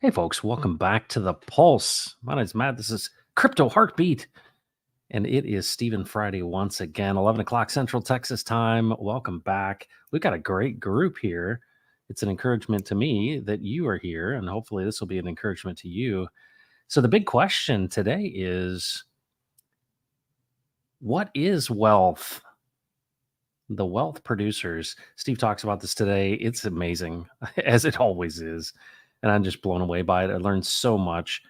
Hey, folks, welcome back to the Pulse. My name's Matt. This is Crypto Heartbeat, and it is Stephen Friday once again, 11 o'clock Central Texas time. Welcome back. We've got a great group here. It's an encouragement to me that you are here, and hopefully, this will be an encouragement to you. So, the big question today is what is wealth? The wealth producers. Steve talks about this today. It's amazing, as it always is. And I'm just blown away by it. I learned so much.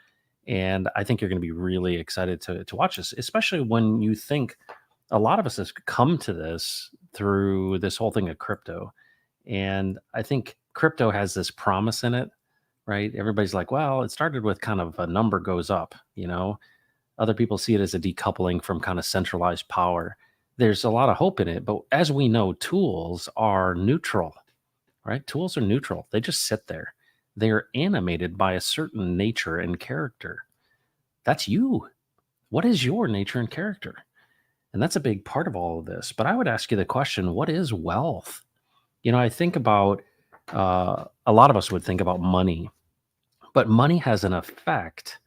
And I think you're going to be really excited to watch this, especially when you think a lot of us have come to this through this whole thing of crypto. And I think crypto has this promise in it, right? Everybody's like, well, it started with kind of a number goes up. Other people see it as a decoupling from kind of centralized power. There's a lot of hope in it, but as we know, tools are neutral, right? Tools are neutral. They just sit there. They are animated by a certain nature and character. That's you. What is your nature and character? And that's a big part of all of this. But I would ask you the question, what is wealth? I think about a lot of us would think about money, but money has an effect,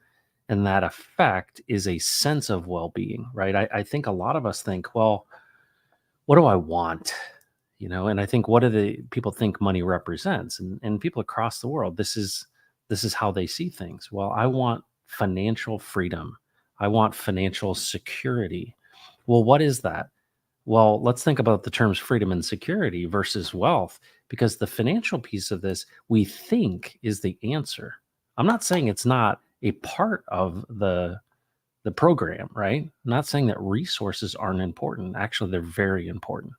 and that effect is a sense of well being, right? I think a lot of us think, well, what do I want? And I think what do the people think money represents? And people across the world, this is how they see things. Well, I want financial freedom. I want financial security. Well, what is that? Well, let's think about the terms freedom and security versus wealth, because the financial piece of this we think is the answer. I'm not saying it's not a part of the program, right? I'm not saying that resources aren't important. Actually, they're very important.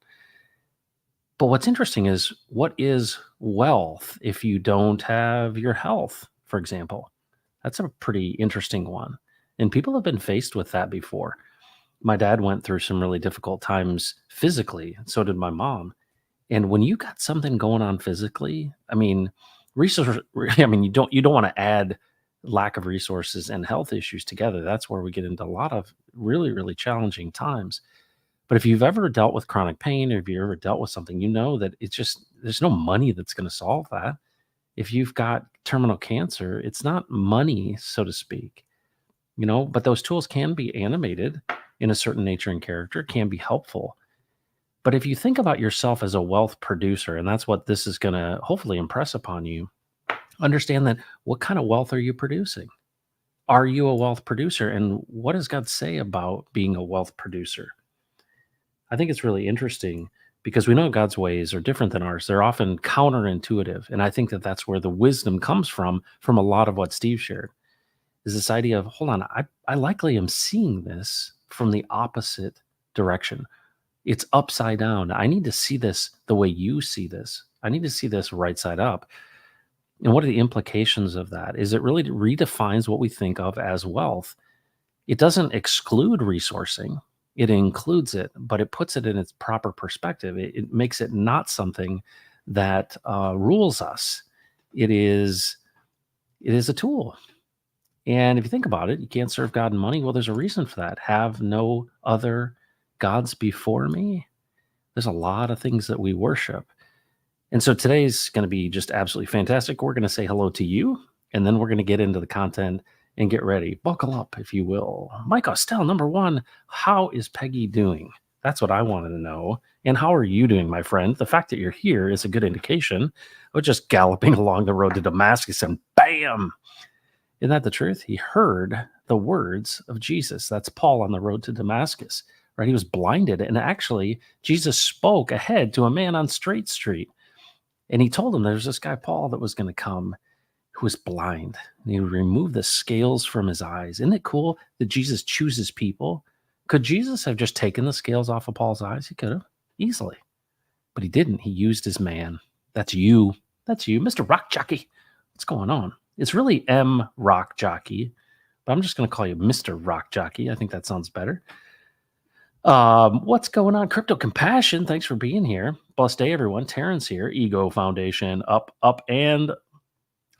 But what's interesting is what is wealth if you don't have your health, for example? That's a pretty interesting one. And people have been faced with that before. My dad went through some really difficult times physically, and so did my mom. And when you got something going on physically, I mean, resource I mean, you don't want to add lack of resources and health issues together. That's where we get into a lot of really, really challenging times. But if you've ever dealt with chronic pain, or if you ever dealt with something, you know that it's just there's no money that's going to solve that. If you've got terminal cancer, it's not money, so to speak, but those tools can be animated in a certain nature and character, can be helpful. But if you think about yourself as a wealth producer, and that's what this is going to hopefully impress upon you, understand that what kind of wealth are you producing? Are you a wealth producer? And what does God say about being a wealth producer? I think it's really interesting because we know God's ways are different than ours. They're often counterintuitive. And I think that that's where the wisdom comes from a lot of what Steve shared, is this idea of, hold on, I likely am seeing this from the opposite direction. It's upside down. I need to see this the way you see this. I need to see this right side up. And what are the implications of that? Is it really redefines what we think of as wealth. It doesn't exclude resourcing, it includes it, but it puts it in its proper perspective. It makes it not something that rules us. It is a tool. And if you think about it, you can't serve God and money. Well, there's a reason for that. Have no other gods before me. There's a lot of things that we worship. And so today's going to be just absolutely fantastic. We're going to say hello to you, and then we're going to get into the content and get ready. Buckle up, if you will. Mike Ostell, number one, how is Peggy doing? That's what I wanted to know. And how are you doing, my friend? The fact that you're here is a good indication of just galloping along the road to Damascus and bam! Isn't that the truth? He heard the words of Jesus. That's Paul on the road to Damascus, right? He was blinded. And actually, Jesus spoke ahead to a man on Straight Street. And he told him there's this guy, Paul, that was going to come who was blind. And he would remove the scales from his eyes. Isn't it cool that Jesus chooses people? Could Jesus have just taken the scales off of Paul's eyes? He could have, easily. But he didn't. He used his man. That's you. That's you, Mr. Rock Jockey. What's going on? It's really M. Rock Jockey, but I'm just going to call you Mr. Rock Jockey. I think that sounds better. What's going on? Crypto Compassion, thanks for being here. Blessed day, everyone. Terrence here. Ego Foundation, up, and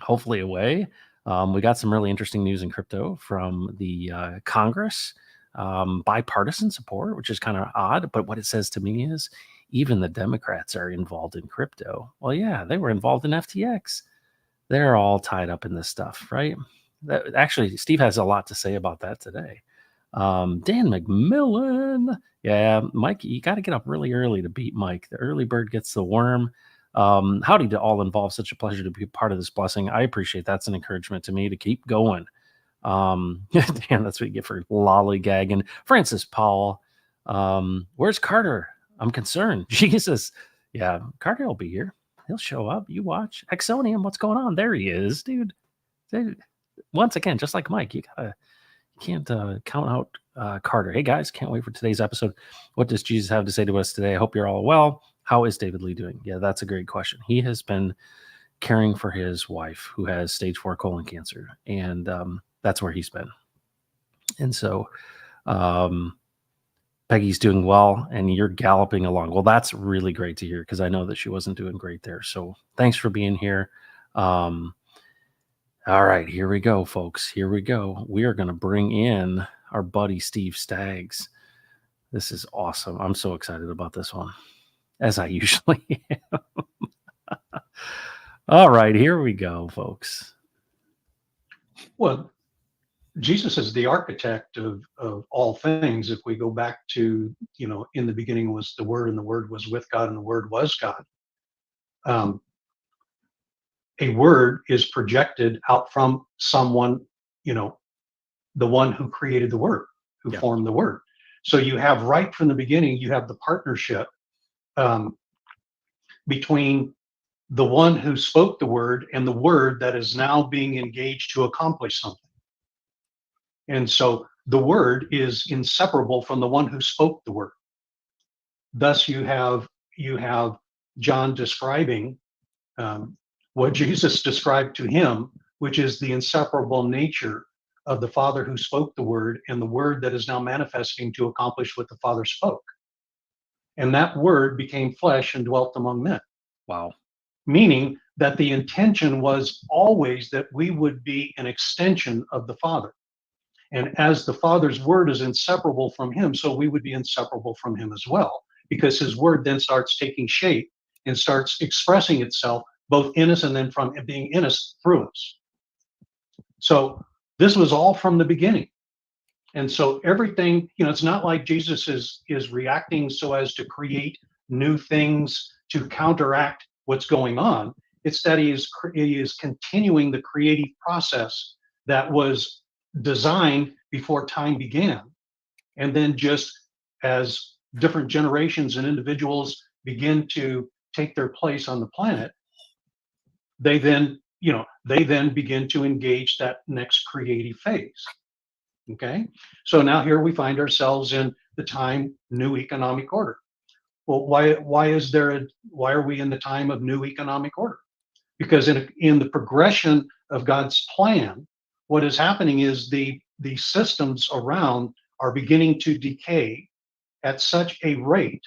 hopefully away. We got some really interesting news in crypto from the Congress. Bipartisan support, which is kind of odd, but what it says to me is even the Democrats are involved in crypto. Well, yeah, they were involved in FTX. They're all tied up in this stuff, right? Actually, Steve has a lot to say about that today. Dan McMillan. Yeah, Mike, you got to get up really early to beat Mike. The early bird gets the worm. Howdy to all involved. Such a pleasure to be part of this blessing. I appreciate that's an encouragement to me to keep going. Dan, that's what you get for lollygagging. Francis Powell. Where's Carter? I'm concerned. Jesus. Yeah, Carter will be here. He'll show up. You watch. Exonium, what's going on? There he is, dude. Dude, once again, just like Mike, you can't count out Carter. Hey guys, can't wait for today's episode. What does Jesus have to say to us today? I hope you're all well. How is David Lee doing? Yeah, that's a great question. He has been caring for his wife who has stage 4 colon cancer, and that's where he's been. And so Peggy's doing well, and you're galloping along. Well, that's really great to hear because I know that she wasn't doing great there. So thanks for being here. All right, here we go, folks. Here we go. We are going to bring in our buddy Steve Staggs. This is awesome. I'm so excited about this one, as I usually am. All right, here we go, folks. Well, Jesus is the architect of all things. If we go back to, in the beginning was the Word, and the Word was with God, and the Word was God. A word is projected out from someone, the one who created the Word, who formed the Word. So you have right from the beginning, you have the partnership between the one who spoke the Word and the Word that is now being engaged to accomplish something. And so the Word is inseparable from the one who spoke the Word. Thus, you have John describing what Jesus described to him, which is the inseparable nature of the Father who spoke the Word and the Word that is now manifesting to accomplish what the Father spoke. And that Word became flesh and dwelt among men. Wow. Meaning that the intention was always that we would be an extension of the Father. And as the Father's Word is inseparable from him, so we would be inseparable from him as well, because his Word then starts taking shape and starts expressing itself both in us and then from being in us through us. So this was all from the beginning. And so everything, it's not like Jesus is reacting so as to create new things to counteract what's going on. It's that he is continuing the creative process that was designed before time began. And then just as different generations and individuals begin to take their place on the planet, they then begin to engage that next creative phase. Okay, so now here we find ourselves in the time new economic order. Well, why are we in the time of new economic order? Because in the progression of God's plan, what is happening is the systems around are beginning to decay at such a rate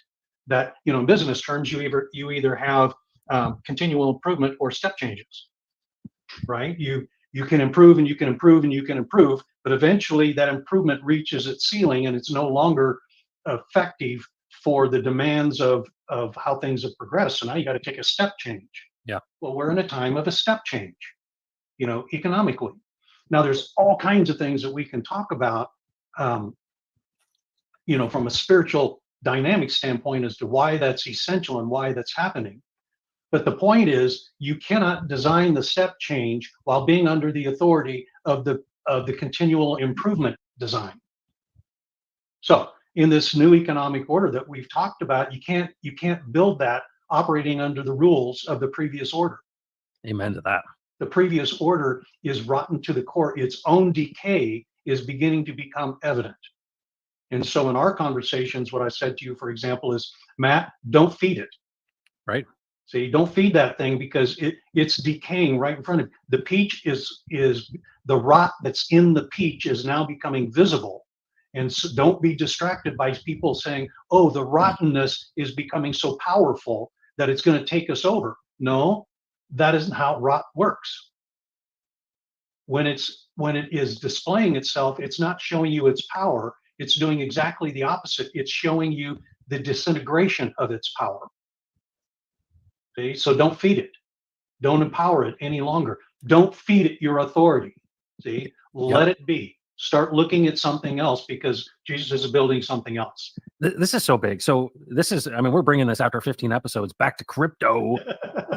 that, in business terms, you either have continual improvement or step changes, right? You can improve and you can improve and you can improve, but eventually that improvement reaches its ceiling and it's no longer effective for the demands of how things have progressed. So now you got to take a step change. Yeah. Well, we're in a time of a step change, economically. Now there's all kinds of things that we can talk about, from a spiritual dynamic standpoint as to why that's essential and why that's happening. But the point is, you cannot design the step change while being under the authority of the continual improvement design. So in this new economic order that we've talked about, you can't build that operating under the rules of the previous order. Amen to that. The previous order is rotten to the core. Its own decay is beginning to become evident. And so in our conversations, what I said to you, for example, is, Matt, don't feed it. Right. See, don't feed that thing because it's decaying right in front of you. The peach is the rot that's in the peach is now becoming visible. And so don't be distracted by people saying, oh, the rottenness is becoming so powerful that it's going to take us over. No, that isn't how rot works. When it is displaying itself, it's not showing you its power. It's doing exactly the opposite. It's showing you the disintegration of its power. Okay? So don't feed it. Don't empower it any longer. Don't feed it your authority. See, Yep. let it be. Start looking at something else because Jesus is building something else. This is so big. So this is, I mean, we're bringing this after 15 episodes back to crypto.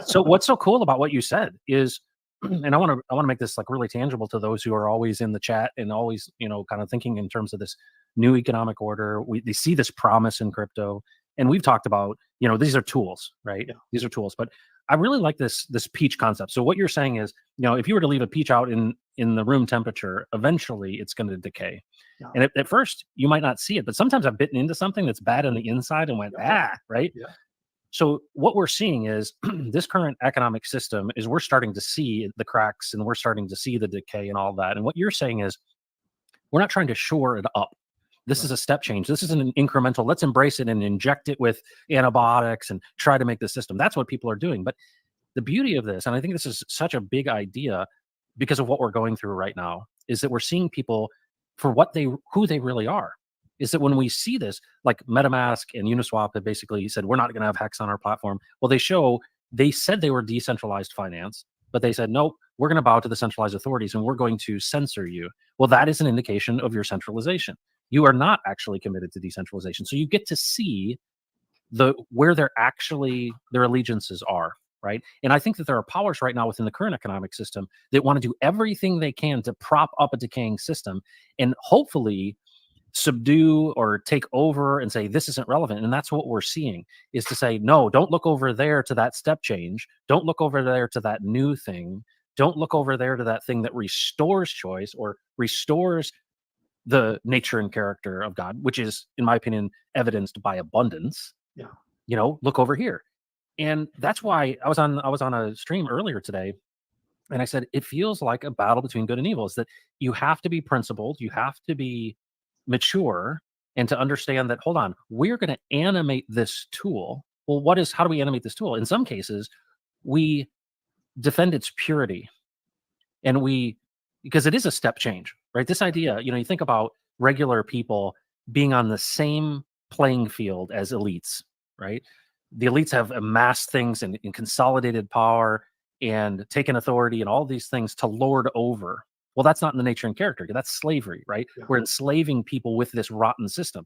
So what's so cool about what you said is, and I want to make this like really tangible to those who are always in the chat and always, kind of thinking in terms of this new economic order. They see this promise in crypto, and we've talked about, these are tools, right? Yeah. These are tools, but I really like this peach concept. So what you're saying is, if you were to leave a peach out in the room temperature, eventually it's going to decay. Yeah. And at first you might not see it, but sometimes I've bitten into something that's bad on the inside and went, right? Yeah. So what we're seeing is this current economic system is we're starting to see the cracks and we're starting to see the decay and all that. And what you're saying is we're not trying to shore it up. This is a step change. This isn't an incremental. Let's embrace it and inject it with antibiotics and try to make the system. That's what people are doing. But the beauty of this, and I think this is such a big idea because of what we're going through right now, is that we're seeing people for who they really are. Is that when we see this, like MetaMask and Uniswap have basically said, we're not going to have hex on our platform. Well, they said they were decentralized finance, but they said, nope, we're going to bow to the centralized authorities and we're going to censor you. Well, that is an indication of your centralization. You are not actually committed to decentralization. So you get to see where their allegiances are, right? And I think that there are powers right now within the current economic system that want to do everything they can to prop up a decaying system and hopefully subdue or take over and say this isn't relevant. And that's what we're seeing, is to say, no, don't look over there to that step change, don't look over there to that new thing, don't look over there to that thing that restores choice or restores the nature and character of God, which is, in my opinion, evidenced by abundance. Yeah. Look over here. And that's why I was on a stream earlier today, and I said it feels like a battle between good and evil. Is that you have to be principled, you have to be mature, and to understand that, hold on, we're going to animate this tool. Well, how do we animate this tool? In some cases, we defend its purity, and because it is a step change, right? This idea, you think about regular people being on the same playing field as elites, right? The elites have amassed things in consolidated power and taken authority and all these things to lord over. Well, that's not in the nature and character. That's slavery, right? Yeah. We're enslaving people with this rotten system,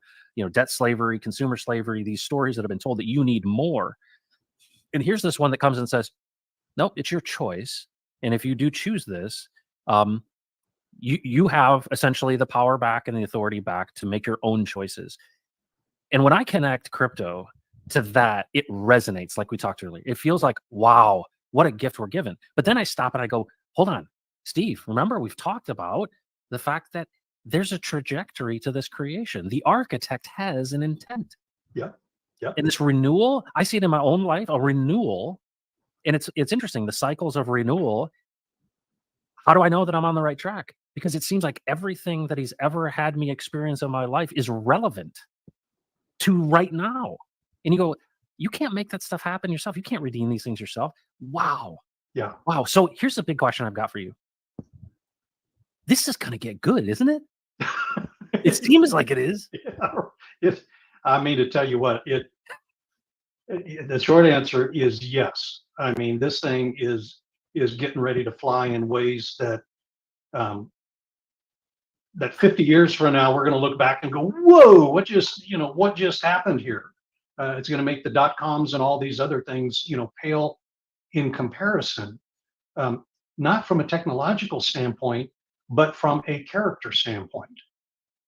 debt slavery, consumer slavery, these stories that have been told that you need more. And here's this one that comes and says, nope, it's your choice. And if you do choose this, you have essentially the power back and the authority back to make your own choices. And when I connect crypto to that, it resonates like we talked earlier. It feels like, wow, what a gift we're given. But then I stop and I go, hold on, Steve, remember we've talked about the fact that there's a trajectory to this creation. The architect has an intent. Yeah. Yeah. And this renewal, I see it in my own life, a renewal. And it's interesting, the cycles of renewal. How do I know that I'm on the right track? Because it seems like everything that he's ever had me experience in my life is relevant to right now. And you go, you can't make that stuff happen yourself. You can't redeem these things yourself. Wow. Yeah. Wow. So here's the big question I've got for you. This is going to get good, isn't it? It seems like it is. Yeah. I mean, to tell you what, the short answer is yes. I mean, this thing is getting ready to fly in ways that that 50 years from now we're going to look back and go, whoa, what just happened here? It's going to make the dot-coms and all these other things pale in comparison, not from a technological standpoint, but from a character standpoint.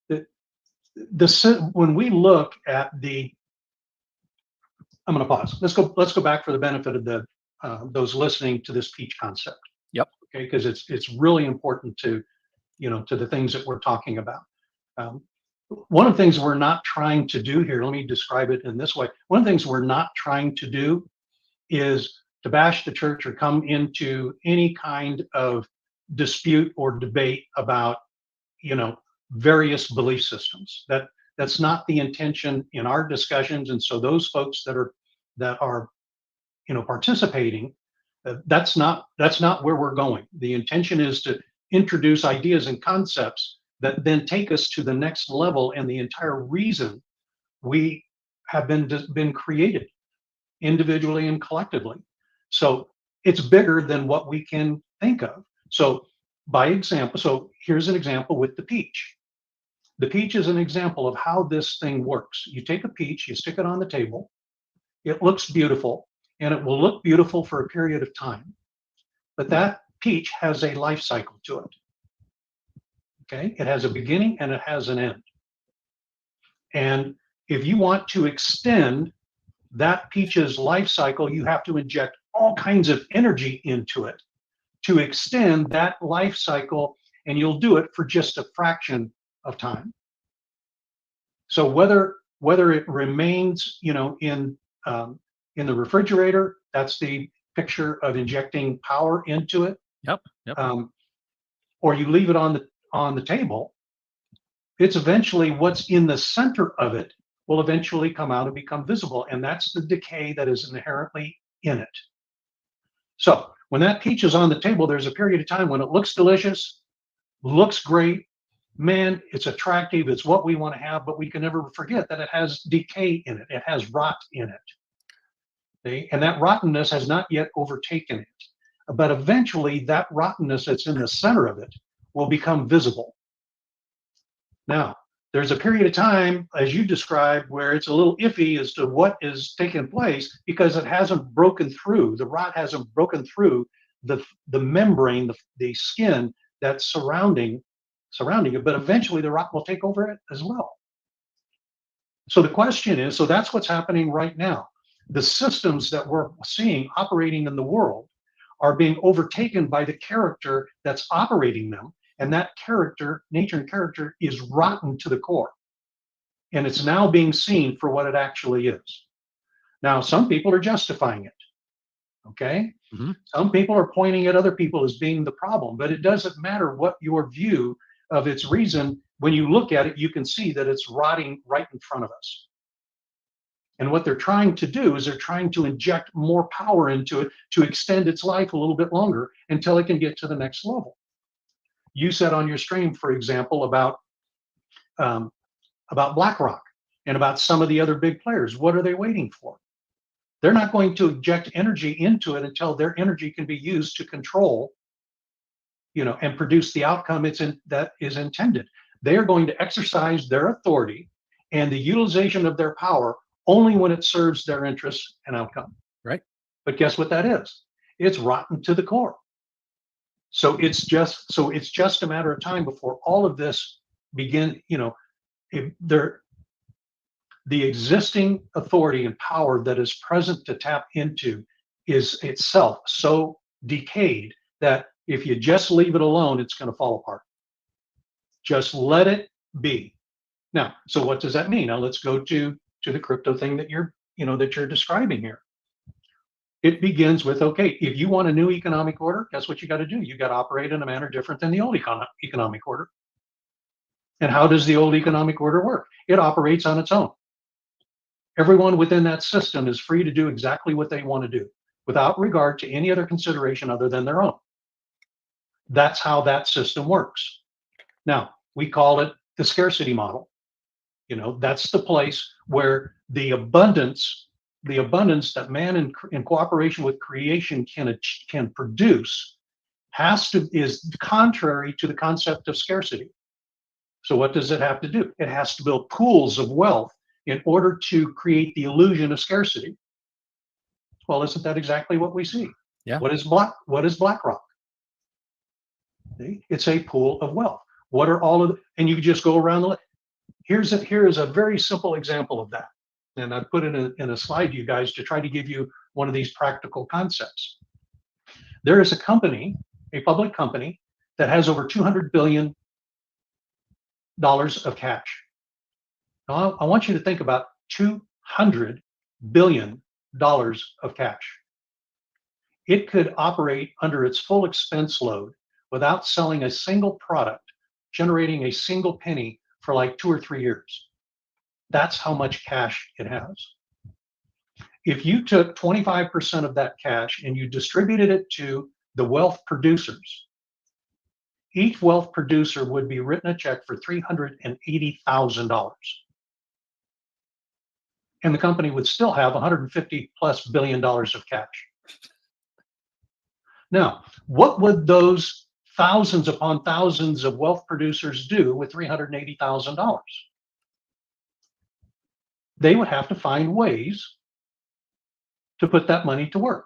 When we look at I'm going to pause. Let's go back for the benefit of those listening to this peach concept. Yep. Okay, because it's really important to the things that we're talking about. One of the things we're not trying to do here, let me describe it in this way. One of the things we're not trying to do is to bash the church or come into any kind of dispute or debate about various belief systems. That's not the intention in our discussions. And so those folks that are participating, that's not where we're going. The intention is to introduce ideas and concepts that then take us to the next level and the entire reason we have been created individually and collectively. So it's bigger than what we can think of. So by example, so here's an example with the peach. The peach is an example of how this thing works. You take a peach, you stick it on the table, it looks beautiful, and it will look beautiful for a period of time. But that peach has a life cycle to it. Okay, it has a beginning and it has an end. And if you want to extend that peach's life cycle, you have to inject all kinds of energy into it to extend that life cycle, and you'll do it for just a fraction of time. So whether it remains, in the refrigerator, that's the picture of injecting power into it, Yep. Yep. or you leave it on the table, it's eventually what's in the center of it will eventually come out and become visible, and that's the decay that is inherently in it. So when that peach is on the table, there's a period of time when it looks delicious, looks great, man, it's attractive, it's what we want to have, but we can never forget that it has decay in it, it has rot in it. Okay? And that rottenness has not yet overtaken it. But eventually, that rottenness that's in the center of it will become visible. Now, there's a period of time, as you described, where it's a little iffy as to what is taking place because it hasn't broken through. The rot hasn't broken through the membrane, the skin that's surrounding it. But eventually, the rot will take over it as well. So the question is, so that's what's happening right now. The systems that we're seeing operating in the world are being overtaken by the character that's operating them. And that character, nature and character, is rotten to the core. And it's now being seen for what it actually is. Now, some people are justifying it. Okay. Mm-hmm. Some people are pointing at other people as being the problem, but it doesn't matter what your view of its reason. When you look at it, you can see that it's rotting right in front of us. And what they're trying to do is they're trying to inject more power into it to extend its life a little bit longer until it can get to the next level. You said on your stream, for example, about BlackRock and about some of the other big players. What are they waiting for? They're not going to inject energy into it until their energy can be used to control, and produce the outcome that is intended. They are going to exercise their authority and the utilization of their power only when it serves their interests and outcome. Right. But guess what that is? It's rotten to the core. So it's just a matter of time before all of this begin. The existing authority and power that is present to tap into is itself so decayed that if you just leave it alone, it's going to fall apart. Just let it be. Now, so what does that mean? Now let's go to the crypto thing that you're describing here. It begins with, okay, if you want a new economic order, guess what you got to do? You got to operate in a manner different than the old economic order. And how does the old economic order work? It operates on its own. Everyone within that system is free to do exactly what they want to do without regard to any other consideration other than their own. That's how that system works. Now, we call it the scarcity model. That's the place where the abundance that man in cooperation with creation can produce is contrary to the concept of scarcity. So what does it have to do? It has to build pools of wealth in order to create the illusion of scarcity. Well, isn't that exactly what we see? Yeah. What is BlackRock? See? It's a pool of wealth. What are all of and you just go around the list. Here is a very simple example of that. And I put it in a slide, you guys, to try to give you one of these practical concepts. There is a public company, that has over $200 billion of cash. Now, I want you to think about $200 billion of cash. It could operate under its full expense load without selling a single product, generating a single penny for like 2 or 3 years. That's how much cash it has. If you took 25% of that cash and you distributed it to the wealth producers, each wealth producer would be written a check for $380,000. And the company would still have $150+ billion of cash. Now, what would those thousands upon thousands of wealth producers do with $380,000? They would have to find ways to put that money to work.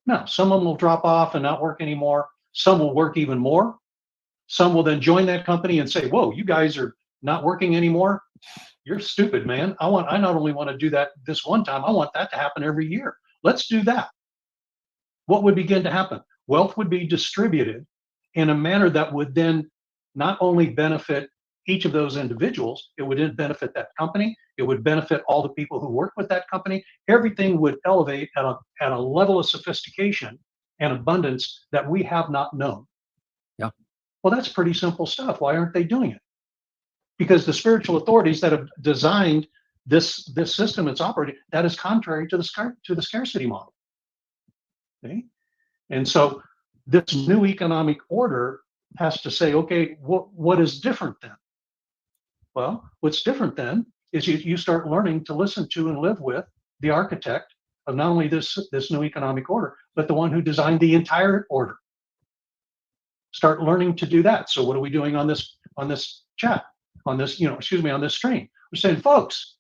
Now, some of them will drop off and not work anymore. Some will work even more. Some will then join that company and say, "Whoa, you guys are not working anymore. You're stupid, man. I not only want to do that this one time, I want that to happen every year. Let's do that." What would begin to happen? Wealth would be distributed in a manner that would then not only benefit each of those individuals, it would then benefit that company, it would benefit all the people who work with that company. Everything would elevate at a level of sophistication and abundance that we have not known. Yeah. Well, that's pretty simple stuff. Why aren't they doing it? Because the spiritual authorities that have designed this system that's operating, that is contrary to the scarcity model. Okay? And so this new economic order has to say, okay, what is different then? Well, what's different then is you start learning to listen to and live with the architect of not only this new economic order, but the one who designed the entire order. Start learning to do that. So what are we doing on this chat, on this, on this stream? We're saying, folks,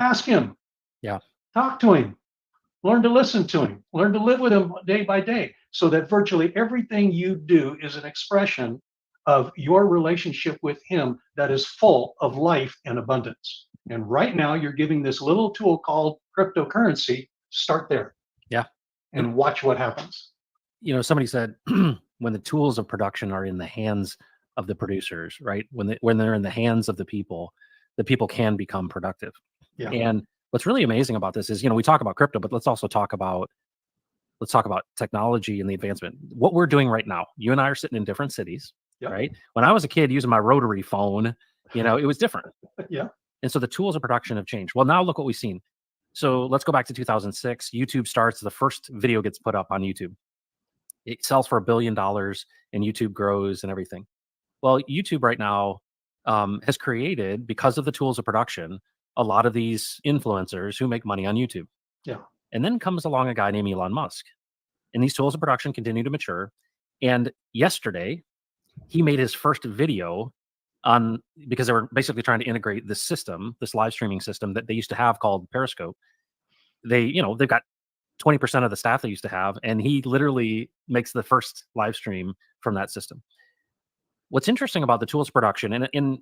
ask him, Yeah. talk to him, learn to listen to him, learn to live with him day by day, so that virtually everything you do is an expression of your relationship with him that is full of life and abundance. And right now, you're giving this little tool called cryptocurrency. Start there. Yeah. And watch what happens. Somebody said when the tools of production are in the hands of the producers, right? When they're in the hands of the people can become productive. Yeah. And what's really amazing about this is, we talk about crypto, but let's talk about technology and the advancement. What we're doing right now, you and I are sitting in different cities, Yep. right? When I was a kid using my rotary phone, it was different. Yeah. And so the tools of production have changed. Well, now look what we've seen. So let's go back to 2006. YouTube starts, the first video gets put up on YouTube. It sells for $1 billion and YouTube grows and everything. Well, YouTube right now has created, because of the tools of production, a lot of these influencers who make money on YouTube. Yeah. And then comes along a guy named Elon Musk. And these tools of production continue to mature. And yesterday, he made his first video because they were basically trying to integrate this system, this live streaming system that they used to have called Periscope. They've got 20% of the staff they used to have, and he literally makes the first live stream from that system. What's interesting about the tools of production, and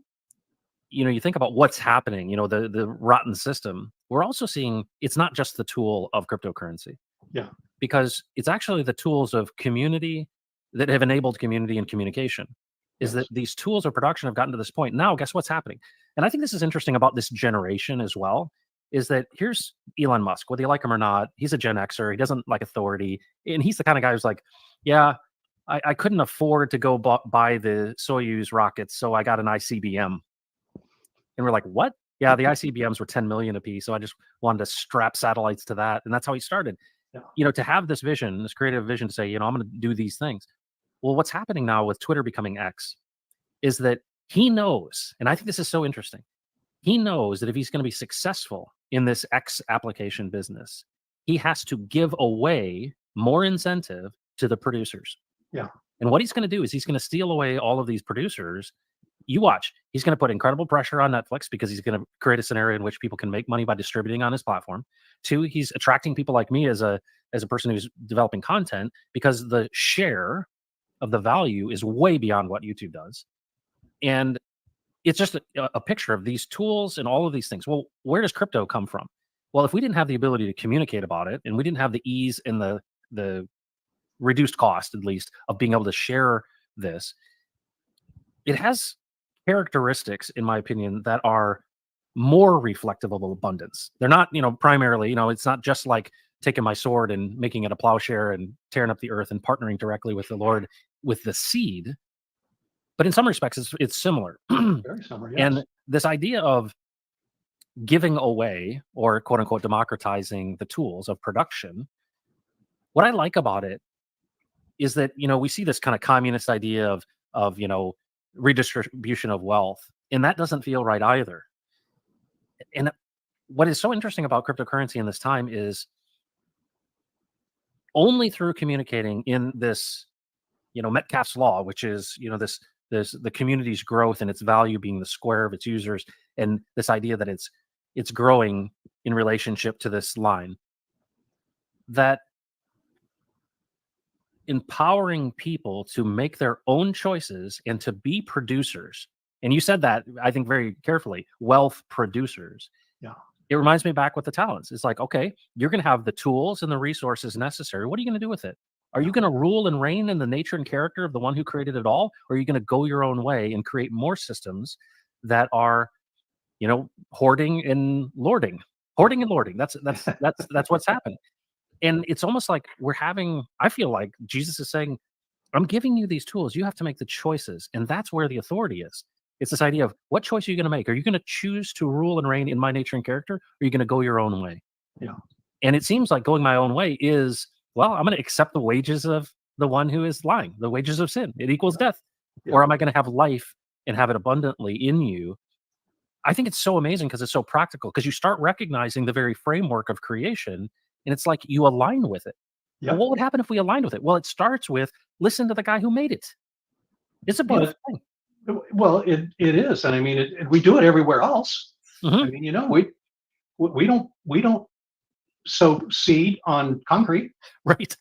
you think about what's happening, the rotten system, we're also seeing it's not just the tool of cryptocurrency. Yeah. Because it's actually the tools of community that have enabled community and communication. Is that these tools of production have gotten to this point. Now, guess what's happening? And I think this is interesting about this generation as well, is that here's Elon Musk, whether you like him or not, he's a Gen Xer, he doesn't like authority. And he's the kind of guy who's like, yeah, I couldn't afford to go buy the Soyuz rockets, so I got an ICBM. And we're like, what? Yeah, the ICBMs were 10 million a piece, so I just wanted to strap satellites to that. And that's how he started. Yeah. To have this vision, this creative vision to say, I'm going to do these things. Well, what's happening now with Twitter becoming X is that he knows, and I think this is so interesting, he knows that if he's going to be successful in this X application business, he has to give away more incentive to the producers. Yeah. And what he's going to do is he's going to steal away all of these producers. You watch, he's going to put incredible pressure on Netflix because he's going to create a scenario in which people can make money by distributing on his platform. Two, he's attracting people like me as a person who's developing content, because the share of the value is way beyond what YouTube does. And it's just a picture of these tools and all of these things. Well, where does crypto come from? Well, if we didn't have the ability to communicate about it, and we didn't have the ease and the reduced cost, at least, of being able to share this, it has characteristics, in my opinion, that are more reflective of abundance. They're not, primarily, it's not just like taking my sword and making it a plowshare and tearing up the earth and partnering directly with the Lord with the seed. But in some respects, it's similar. Very similar, yes. And this idea of giving away, or quote unquote democratizing, the tools of production, what I like about it is that, we see this kind of communist idea of redistribution of wealth, and that doesn't feel right either. And what is so interesting about cryptocurrency in this time is only through communicating in this, Metcalfe's law, which is, this the community's growth and its value being the square of its users, and this idea that it's growing in relationship to this line, that empowering people to make their own choices and to be producers. And you said that, I think, very carefully, wealth producers. Yeah. It reminds me back with the talents. It's like, okay, you're going to have the tools and the resources necessary. What are you going to do with it? Are you going to rule and reign in the nature and character of the one who created it all? Or are you going to go your own way and create more systems that are, hoarding and lording? Hoarding and lording. That's what's happening. And it's almost like I feel like Jesus is saying, I'm giving you these tools. You have to make the choices. And that's where the authority is. It's this idea of, what choice are you going to make? Are you going to choose to rule and reign in my nature and character? Or are you going to go your own way? Yeah. And it seems like going my own way is, well, I'm going to accept the wages of the one who is lying, the wages of sin. It equals death. Yeah. Or am I going to have life and have it abundantly in you? I think it's so amazing because it's so practical, because you start recognizing the very framework of creation, and it's like you align with it. Yeah. Well, what would happen if we aligned with it? Well, it starts with, listen to the guy who made it. It's a beautiful thing. Well, it is, and I mean, we do it everywhere else. Mhm. I mean, we don't sow seed on concrete, Right.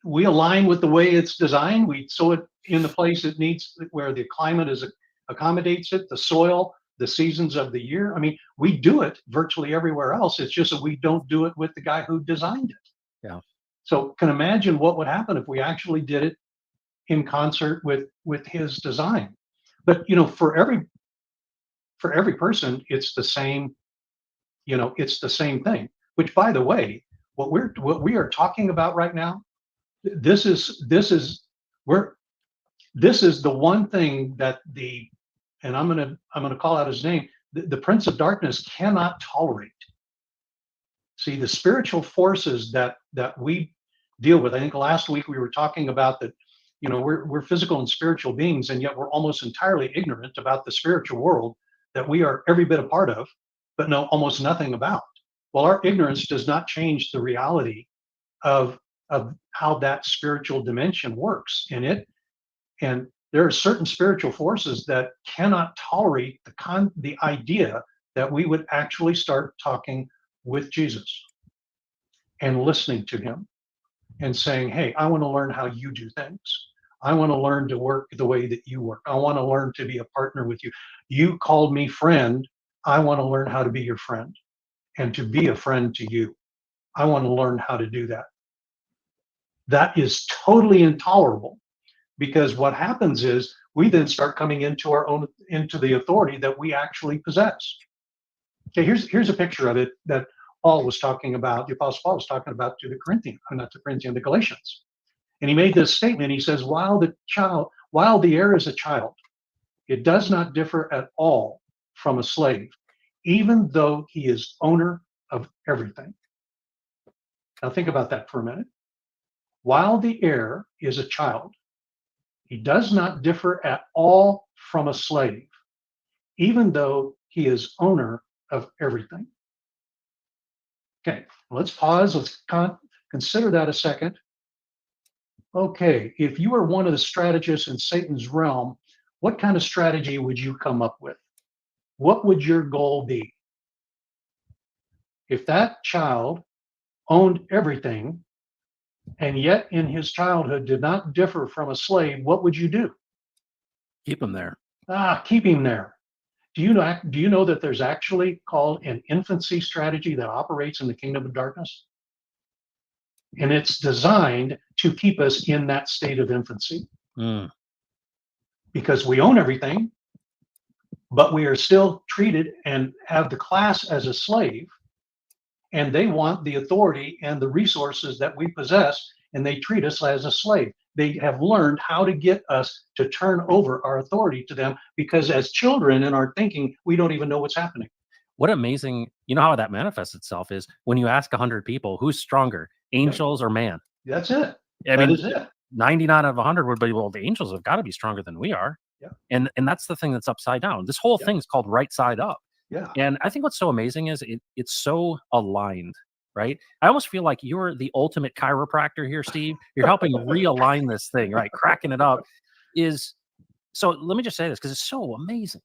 We align with the way it's designed. We sow it in the place it needs, where the climate accommodates it, the soil, the seasons of the year. I mean, we do it virtually everywhere else. It's just that we don't do it with the guy who designed it. Yeah. So can imagine what would happen if we actually did it in concert with his design. But for every person, it's the same. It's the same thing. Which, by the way, what we are talking about right now, this is the one thing that and I'm gonna call out his name, the Prince of Darkness cannot tolerate. See, the spiritual forces that we deal with. I think last week we were talking about that. We're physical and spiritual beings, and yet we're almost entirely ignorant about the spiritual world that we are every bit a part of, but know almost nothing about. Well, our ignorance does not change the reality of how that spiritual dimension works in it. And there are certain spiritual forces that cannot tolerate the idea that we would actually start talking with Jesus and listening to him and saying, hey, I want to learn how you do things. I want to learn to work the way that you work. I want to learn to be a partner with you. You called me friend. I want to learn how to be your friend and to be a friend to you. I want to learn how to do that. That is totally intolerable, because what happens is we then start coming into the authority that we actually possess. Okay, here's a picture of it that Paul was talking about. The Apostle Paul was talking about to the Galatians. And he made this statement. He says, while the heir is a child, it does not differ at all from a slave, even though he is owner of everything. Now think about that for a minute. While the heir is a child, he does not differ at all from a slave, even though he is owner of everything. Okay, let's pause. Let's consider that a second. Okay, if you are one of the strategists in Satan's realm, what kind of strategy would you come up with? What would your goal be? If that child owned everything, and yet in his childhood did not differ from a slave, what would you do? Keep him there. Keep him there. Do you know that there's actually called an infancy strategy that operates in the kingdom of darkness? And it's designed to keep us in that state of infancy. Because we own everything, but we are still treated and have the class as a slave, and they want the authority and the resources that we possess, and they treat us as a slave. They have learned how to get us to turn over our authority to them, because as children in our thinking, we don't even know what's happening. What amazing, how that manifests itself is when you ask 100 people, who's stronger, angels or man? That's it. That is it. 99 out of 100 would be, well, the angels have got to be stronger than we are. Yeah. And that's the thing that's upside down. This whole thing is called right side up. Yeah. And I think what's so amazing is it's so aligned. right? I almost feel like you're the ultimate chiropractor here, Steve. You're helping realign this thing, right? Cracking it up is so. Let me just say this because it's so amazing.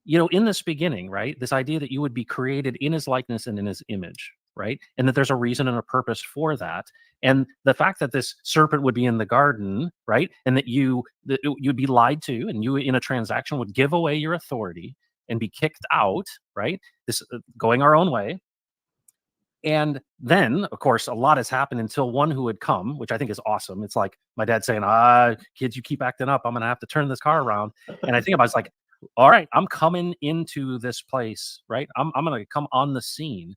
In this beginning, right? This idea that you would be created in his likeness and in his image, right? And that there's a reason and a purpose for that. And the fact that this serpent would be in the garden, right? And that you'd be lied to, and you in a transaction would give away your authority and be kicked out, right? This going our own way. And then, of course, a lot has happened until one who had come, which I think is awesome. It's like my dad saying, kids, you keep acting up. I'm going to have to turn this car around. And I think about it's like, all right, I'm coming into this place, right? I'm going to come on the scene.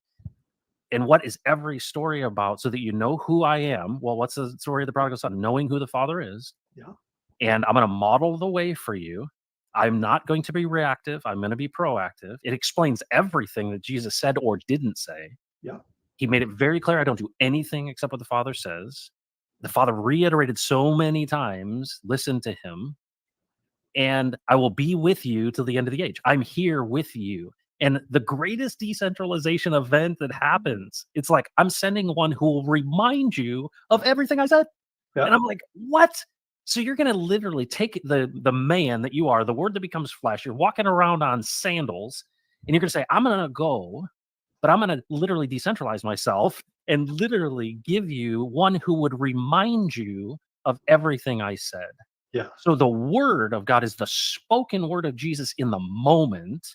And what is every story about so that you know who I am? Well, what's the story of the prodigal son? Knowing who the father is. Yeah. And I'm going to model the way for you. I'm not going to be reactive. I'm going to be proactive. It explains everything that Jesus said or didn't say. Yeah. He made it very clear, I don't do anything except what the Father says. The Father reiterated so many times, listen to him, and I will be with you till the end of the age. I'm here with you. And the greatest decentralization event that happens, it's like I'm sending one who will remind you of everything I said. Yeah. And I'm like, what? So you're going to literally take the man that you are, the word that becomes flesh, you're walking around on sandals, and you're going to say, I'm going to go, but I'm going to literally decentralize myself and literally give you one who would remind you of everything I said. Yeah. So the word of God is the spoken word of Jesus in the moment,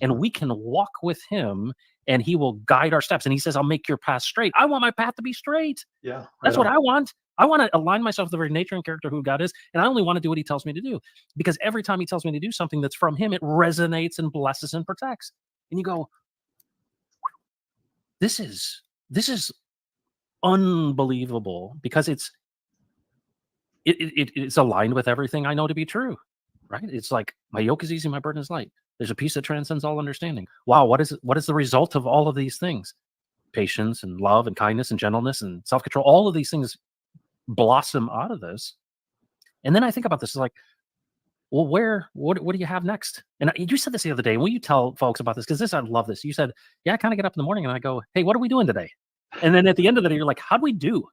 and we can walk with him and he will guide our steps. And he says, I'll make your path straight. I want my path to be straight. Yeah. That's what I want. I want to align myself with the very nature and character of who God is. And I only want to do what he tells me to do, because every time he tells me to do something that's from him, it resonates and blesses and protects. And you go, this is unbelievable, because it's aligned with everything I know to be true, right? It's like my yoke is easy, my burden is light. There's a peace that transcends all understanding. Wow, what is the result of all of these things? Patience and love and kindness and gentleness and self-control. All of these things blossom out of this. And then I think about this as like, well, what do you have next? And you said this the other day. Will you tell folks about this? Because I love this. You said, yeah, I kind of get up in the morning and I go, hey, what are we doing today? And then at the end of the day, you're like, how do we do?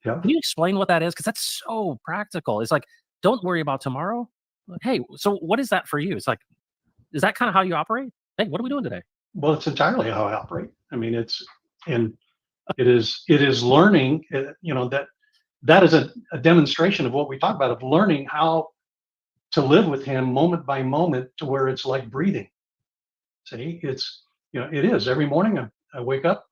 Yeah. Can you explain what that is? Because that's so practical. It's like, don't worry about tomorrow. Hey, so what is that for you? It's like, is that kind of how you operate? Hey, what are we doing today? Well, it's entirely how I operate. I mean, it is learning, that is a demonstration of what we talk about, of learning how to live with him moment by moment, to where it's like breathing. See, it is every morning I wake up,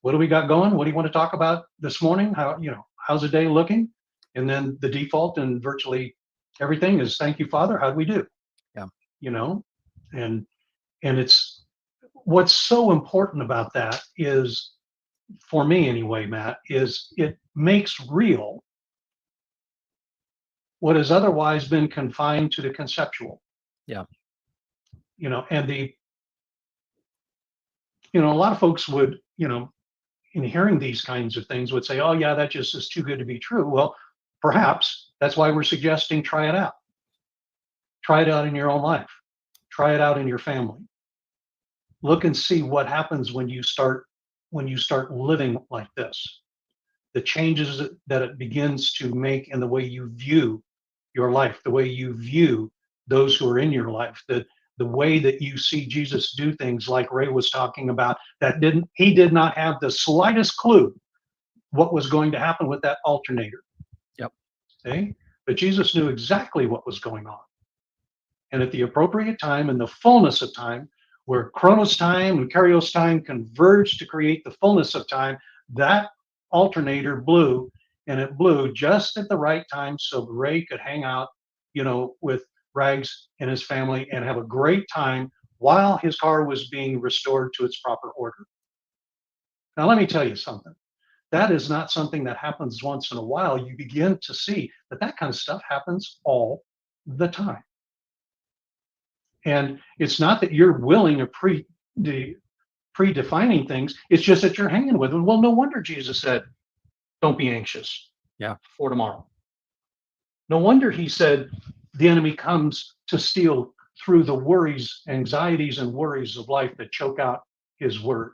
what do we got going? What do you want to talk about this morning? How's the day looking? And then the default and virtually everything is, thank you, Father. How do we do? Yeah. And it's what's so important about that is, for me anyway, Matt, is it makes real what has otherwise been confined to the conceptual. Yeah. And a lot of folks would, in hearing these kinds of things, would say, oh yeah, that just is too good to be true. Well, perhaps that's why we're suggesting try it out. Try it out in your own life. Try it out in your family. Look and see what happens when you start living like this. The changes that it begins to make in the way you view your life, the way you view those who are in your life, the way that you see Jesus do things, like Ray was talking about, he did not have the slightest clue what was going to happen with that alternator. Yep. Okay? But Jesus knew exactly what was going on. And at the appropriate time, in the fullness of time, where Chronos time and Kairos time converged to create the fullness of time, that alternator blew, and it blew just at the right time so Ray could hang out, with Rags and his family and have a great time while his car was being restored to its proper order. Now, let me tell you something. That is not something that happens once in a while. You begin to see that kind of stuff happens all the time. And it's not that you're willing to predefining things. It's just that you're hanging with them. Well, no wonder Jesus said, don't be anxious for tomorrow. No wonder he said the enemy comes to steal through the anxieties and worries of life that choke out his word.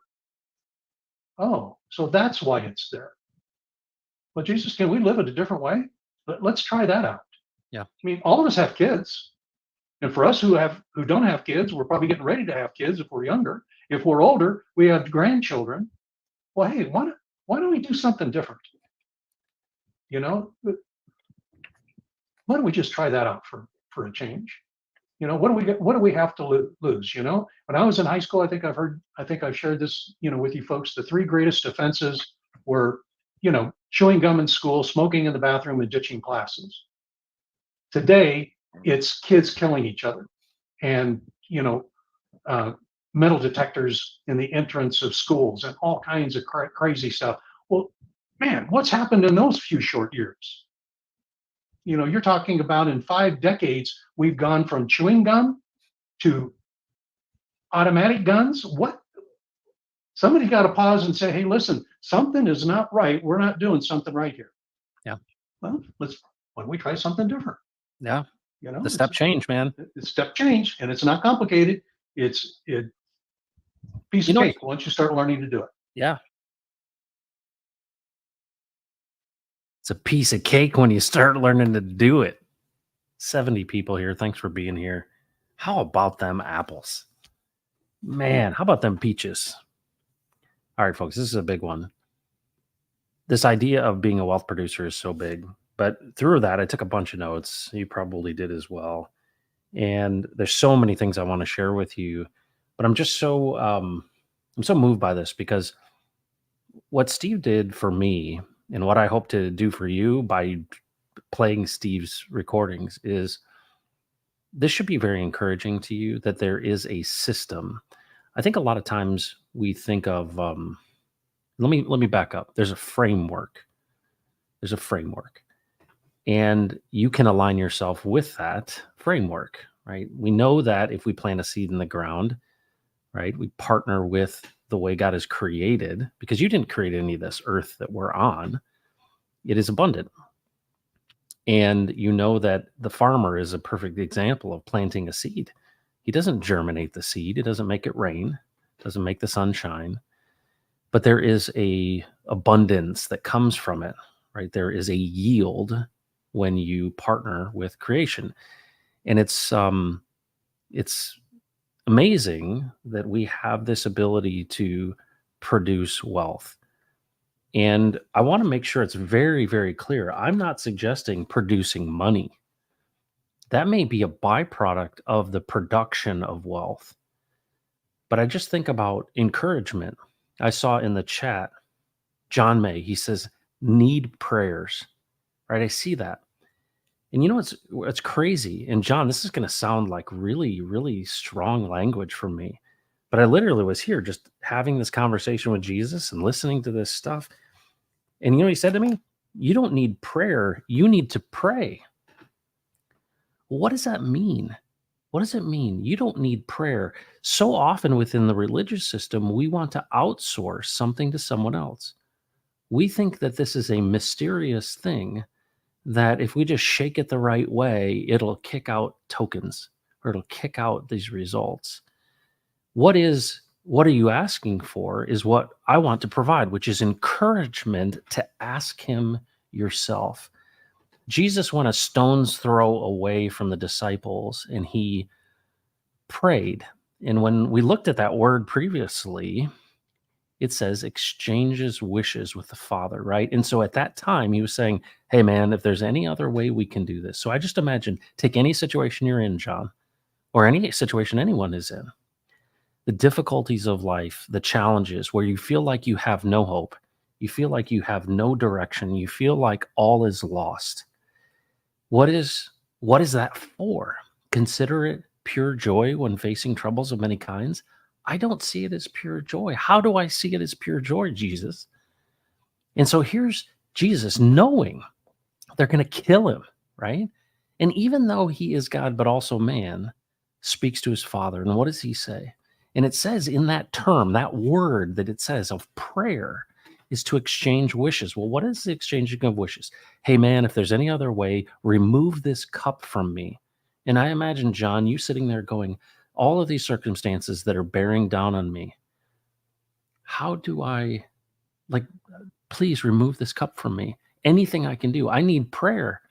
Oh, so that's why it's there. Well, Jesus, can we live it a different way? Let's try that out. Yeah. I mean, all of us have kids. And for us who don't have kids, we're probably getting ready to have kids if we're younger. If we're older, we have grandchildren. Well, hey, why don't we do something different? You know, why don't we just try that out for a change? What do we have to lose? When I was in high school, I think I've shared this, with you folks. The three greatest offenses were, chewing gum in school, smoking in the bathroom, and ditching classes. Today, it's kids killing each other, and uh, metal detectors in the entrance of schools, and all kinds of crazy stuff. Well, man, what's happened in those few short years? You're talking about in 5 decades, we've gone from chewing gum to automatic guns. What? Somebody got to pause and say, hey, listen, something is not right. We're not doing something right here. Yeah. Well, why don't we try something different? Yeah. The It's step change, man. a step change, and it's not complicated. It's a piece You of know, cake once you start learning to do it. yeah. It's a piece of cake when you start learning to do it. 70 people here. Thanks for being here. How about them apples? Man, how about them peaches? All right, folks, this is a big one. This idea of being a wealth producer is so big, but through that, I took a bunch of notes. You probably did as well. And there's so many things I want to share with you, but I'm just I'm so moved by this because what Steve did for me and what I hope to do for you by playing Steve's recordings is this should be very encouraging to you that there is a system. I think a lot of times we think of let me back up. There's a framework. There's a framework. And you can align yourself with that framework, right? We know that if we plant a seed in the ground, right, we partner with the way God has created, because you didn't create any of this earth that we're on. It is abundant. And you know that the farmer is a perfect example of planting a seed. He doesn't germinate the seed. It doesn't make it rain, doesn't make the sun shine, but there is a abundance that comes from it, right? There is a yield when you partner with creation. And it's amazing that we have this ability to produce wealth. And I want to make sure it's very, very clear. I'm not suggesting producing money. That may be a byproduct of the production of wealth. But I just think about encouragement. I saw in the chat, John May, he says, need prayers, right? I see that. And you know what's crazy? And John, this is going to sound like really, really strong language from me. But I literally was here just having this conversation with Jesus and listening to this stuff. And you know what he said to me? You don't need prayer. You need to pray. What does that mean? What does it mean? You don't need prayer. So often within the religious system, we want to outsource something to someone else. We think that this is a mysterious thing that if we just shake it the right way, it'll kick out tokens or it'll kick out these results. What are you asking for is what I want to provide, which is encouragement to ask him yourself. Jesus went a stone's throw away from the disciples and he prayed. And when we looked at that word previously, it says exchanges wishes with the Father, right? And so at that time, he was saying, hey, man, if there's any other way we can do this. So I just imagine, take any situation you're in, John, or any situation anyone is in, the difficulties of life, the challenges where you feel like you have no hope, you feel like you have no direction, you feel like all is lost. What is that for? Consider it pure joy when facing troubles of many kinds. I don't see it as pure joy. How do I see it as pure joy, Jesus? And so here's Jesus knowing they're going to kill him, right? And even though he is God, but also man, speaks to his Father. And what does he say? And it says in that term, that word that it says of prayer is to exchange wishes. Well, what is the exchanging of wishes? Hey, man, if there's any other way, remove this cup from me. And I imagine, John, you sitting there going, all of these circumstances that are bearing down on me, how do I Like, please remove this cup from me. Anything I can do. I need prayer.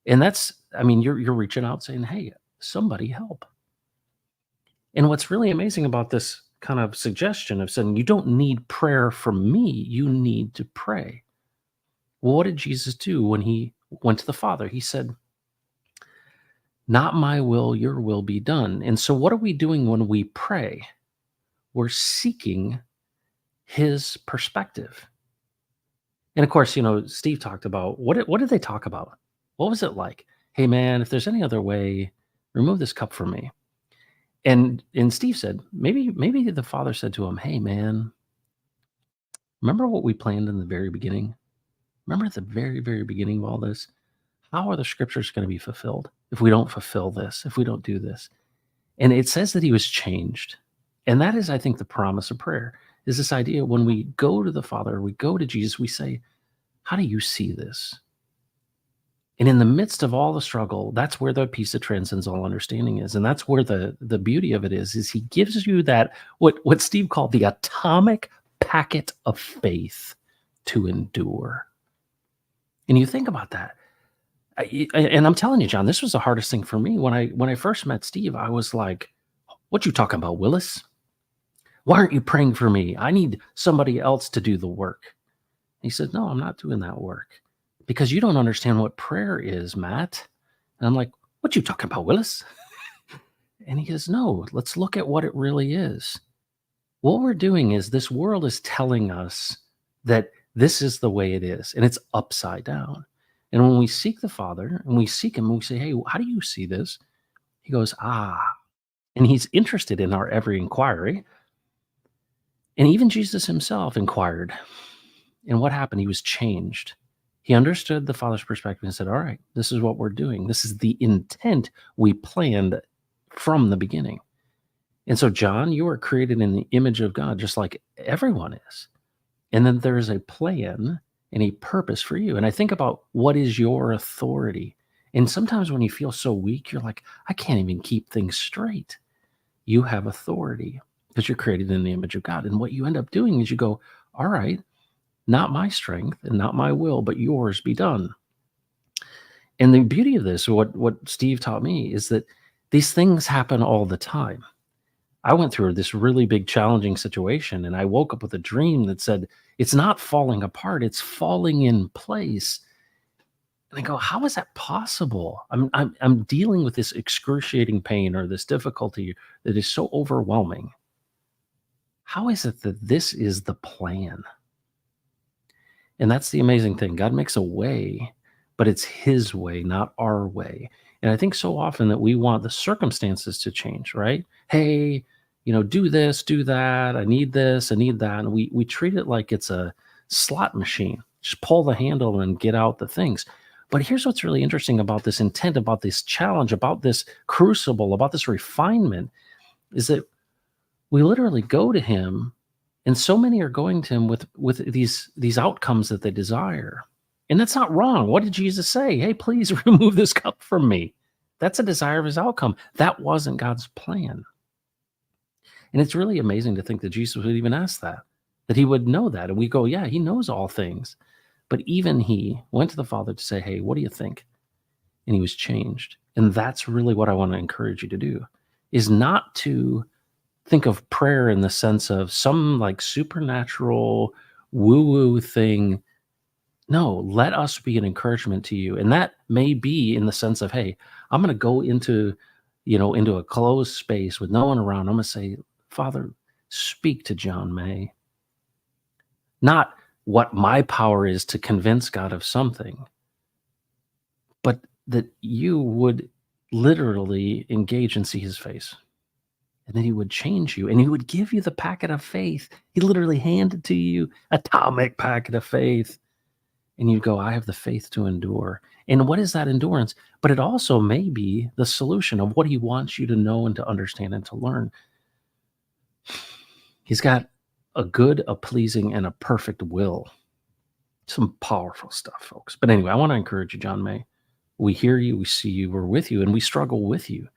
And that's, I mean, you're reaching out saying, hey, somebody help. And what's really amazing about this kind of suggestion of saying, you don't need prayer from me, you need to pray. Well, what did Jesus do when he went to the Father? He said, not my will, your will be done. And so, what are we doing when we pray? We're seeking his perspective. And of course, Steve talked about what did they talk about? What was it like? Hey man, if there's any other way, remove this cup from me. And Steve said, maybe the Father said to him, hey man, remember what we planned in the very beginning? Remember at the very, very beginning of all this? How are the scriptures going to be fulfilled if we don't fulfill this, if we don't do this? And it says that he was changed. And that is, I think, the promise of prayer is this idea when we go to the Father, we go to Jesus, we say, how do you see this? And in the midst of all the struggle, that's where the peace that transcends all understanding is. And that's where the beauty of it is he gives you that, what Steve called the atomic packet of faith to endure. And you think about that. And I'm telling you, John, this was the hardest thing for me. When I first met Steve, I was like, what you talking about, Willis? Why aren't you praying for me? I need somebody else to do the work. He said, no, I'm not doing that work because you don't understand what prayer is, Matt. And I'm like, what you talking about, Willis? And he goes, no, let's look at what it really is. What we're doing is this world is telling us that this is the way it is, and it's upside down. And when we seek the Father and we seek him and we say, hey, how do you see this? He goes, and he's interested in our every inquiry. And even Jesus himself inquired. And what happened? He was changed. He understood the Father's perspective and said, all right, this is what we're doing. This is the intent we planned from the beginning. And so, John, you are created in the image of God, just like everyone is. And then there's a plan and a purpose for you. And I think about what is your authority. And sometimes when you feel so weak, you're like, I can't even keep things straight. You have authority because you're created in the image of God. And what you end up doing is you go, all right, not my strength and not my will, but yours be done. And the beauty of this, what Steve taught me, is that these things happen all the time. I went through this really big, challenging situation, and I woke up with a dream that said, it's not falling apart, it's falling in place. And I go, how is that possible? I'm dealing with this excruciating pain or this difficulty that is so overwhelming. How is it that this is the plan? And that's the amazing thing. God makes a way, but it's his way, not our way. And I think so often that we want the circumstances to change, right? Hey, do this, do that. I need this, I need that. And we treat it like it's a slot machine. Just pull the handle and get out the things. But here's what's really interesting about this intent, about this challenge, about this crucible, about this refinement, is that we literally go to him, and so many are going to him with these outcomes that they desire. And that's not wrong. What did Jesus say? Hey, please remove this cup from me. That's a desire of his outcome. That wasn't God's plan. And it's really amazing to think that Jesus would even ask that he would know that. And we go, yeah, he knows all things. But even he went to the Father to say, hey, what do you think? And he was changed. And that's really what I want to encourage you to do, is not to think of prayer in the sense of some like supernatural woo-woo thing. No, let us be an encouragement to you. And that may be in the sense of, hey, I'm going to go into a closed space with no one around. I'm going to say, Father, speak to John May. Not what my power is to convince God of something, but that you would literally engage and see his face. And then he would change you and he would give you the packet of faith. He literally handed to you atomic packet of faith. And you'd go, I have the faith to endure. And what is that endurance? But it also may be the solution of what he wants you to know and to understand and to learn. He's got a good, a pleasing, and a perfect will. Some powerful stuff, folks. But anyway, I want to encourage you, John May. We hear you, we see you, we're with you, and we struggle with you.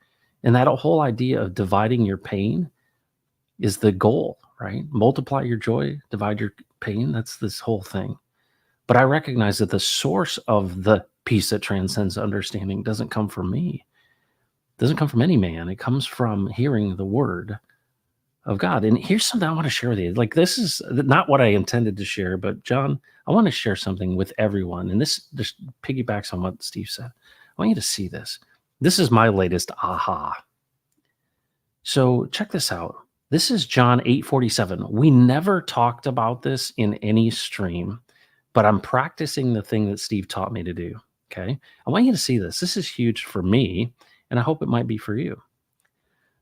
And that whole idea of dividing your pain is the goal. right? Multiply your joy, divide your pain. That's this whole thing. But I recognize that the source of the peace that transcends understanding doesn't come from me. It doesn't come from any man. It comes from hearing the word of God. And here's something I want to share with you. Like, this is not what I intended to share, but John, I want to share something with everyone. And this just piggybacks on what Steve said. I want you to see this. This is my latest aha. So check this out. This is John 8:47. We never talked about this in any stream, but I'm practicing the thing that Steve taught me to do. Okay. I want you to see this. This is huge for me, and I hope it might be for you.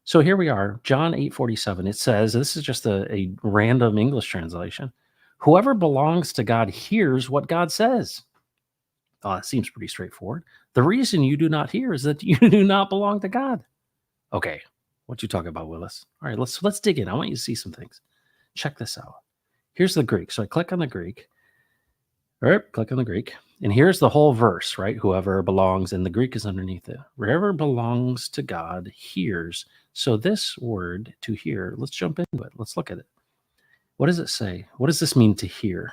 So here we are, John 8:47. It says, this is just a random English translation. Whoever belongs to God hears what God says. Oh, it seems pretty straightforward. The reason you do not hear is that you do not belong to God. Okay, what you talking about, Willis? All right, let's dig in. I want you to see some things. Check this out. Here's the Greek. So I click on the Greek. All right, click on the Greek. And here's the whole verse, right? Whoever belongs, and the Greek is underneath it. Wherever belongs to God hears. So this word, to hear, let's jump into it. Let's look at it. What does it say? What does this mean, to hear?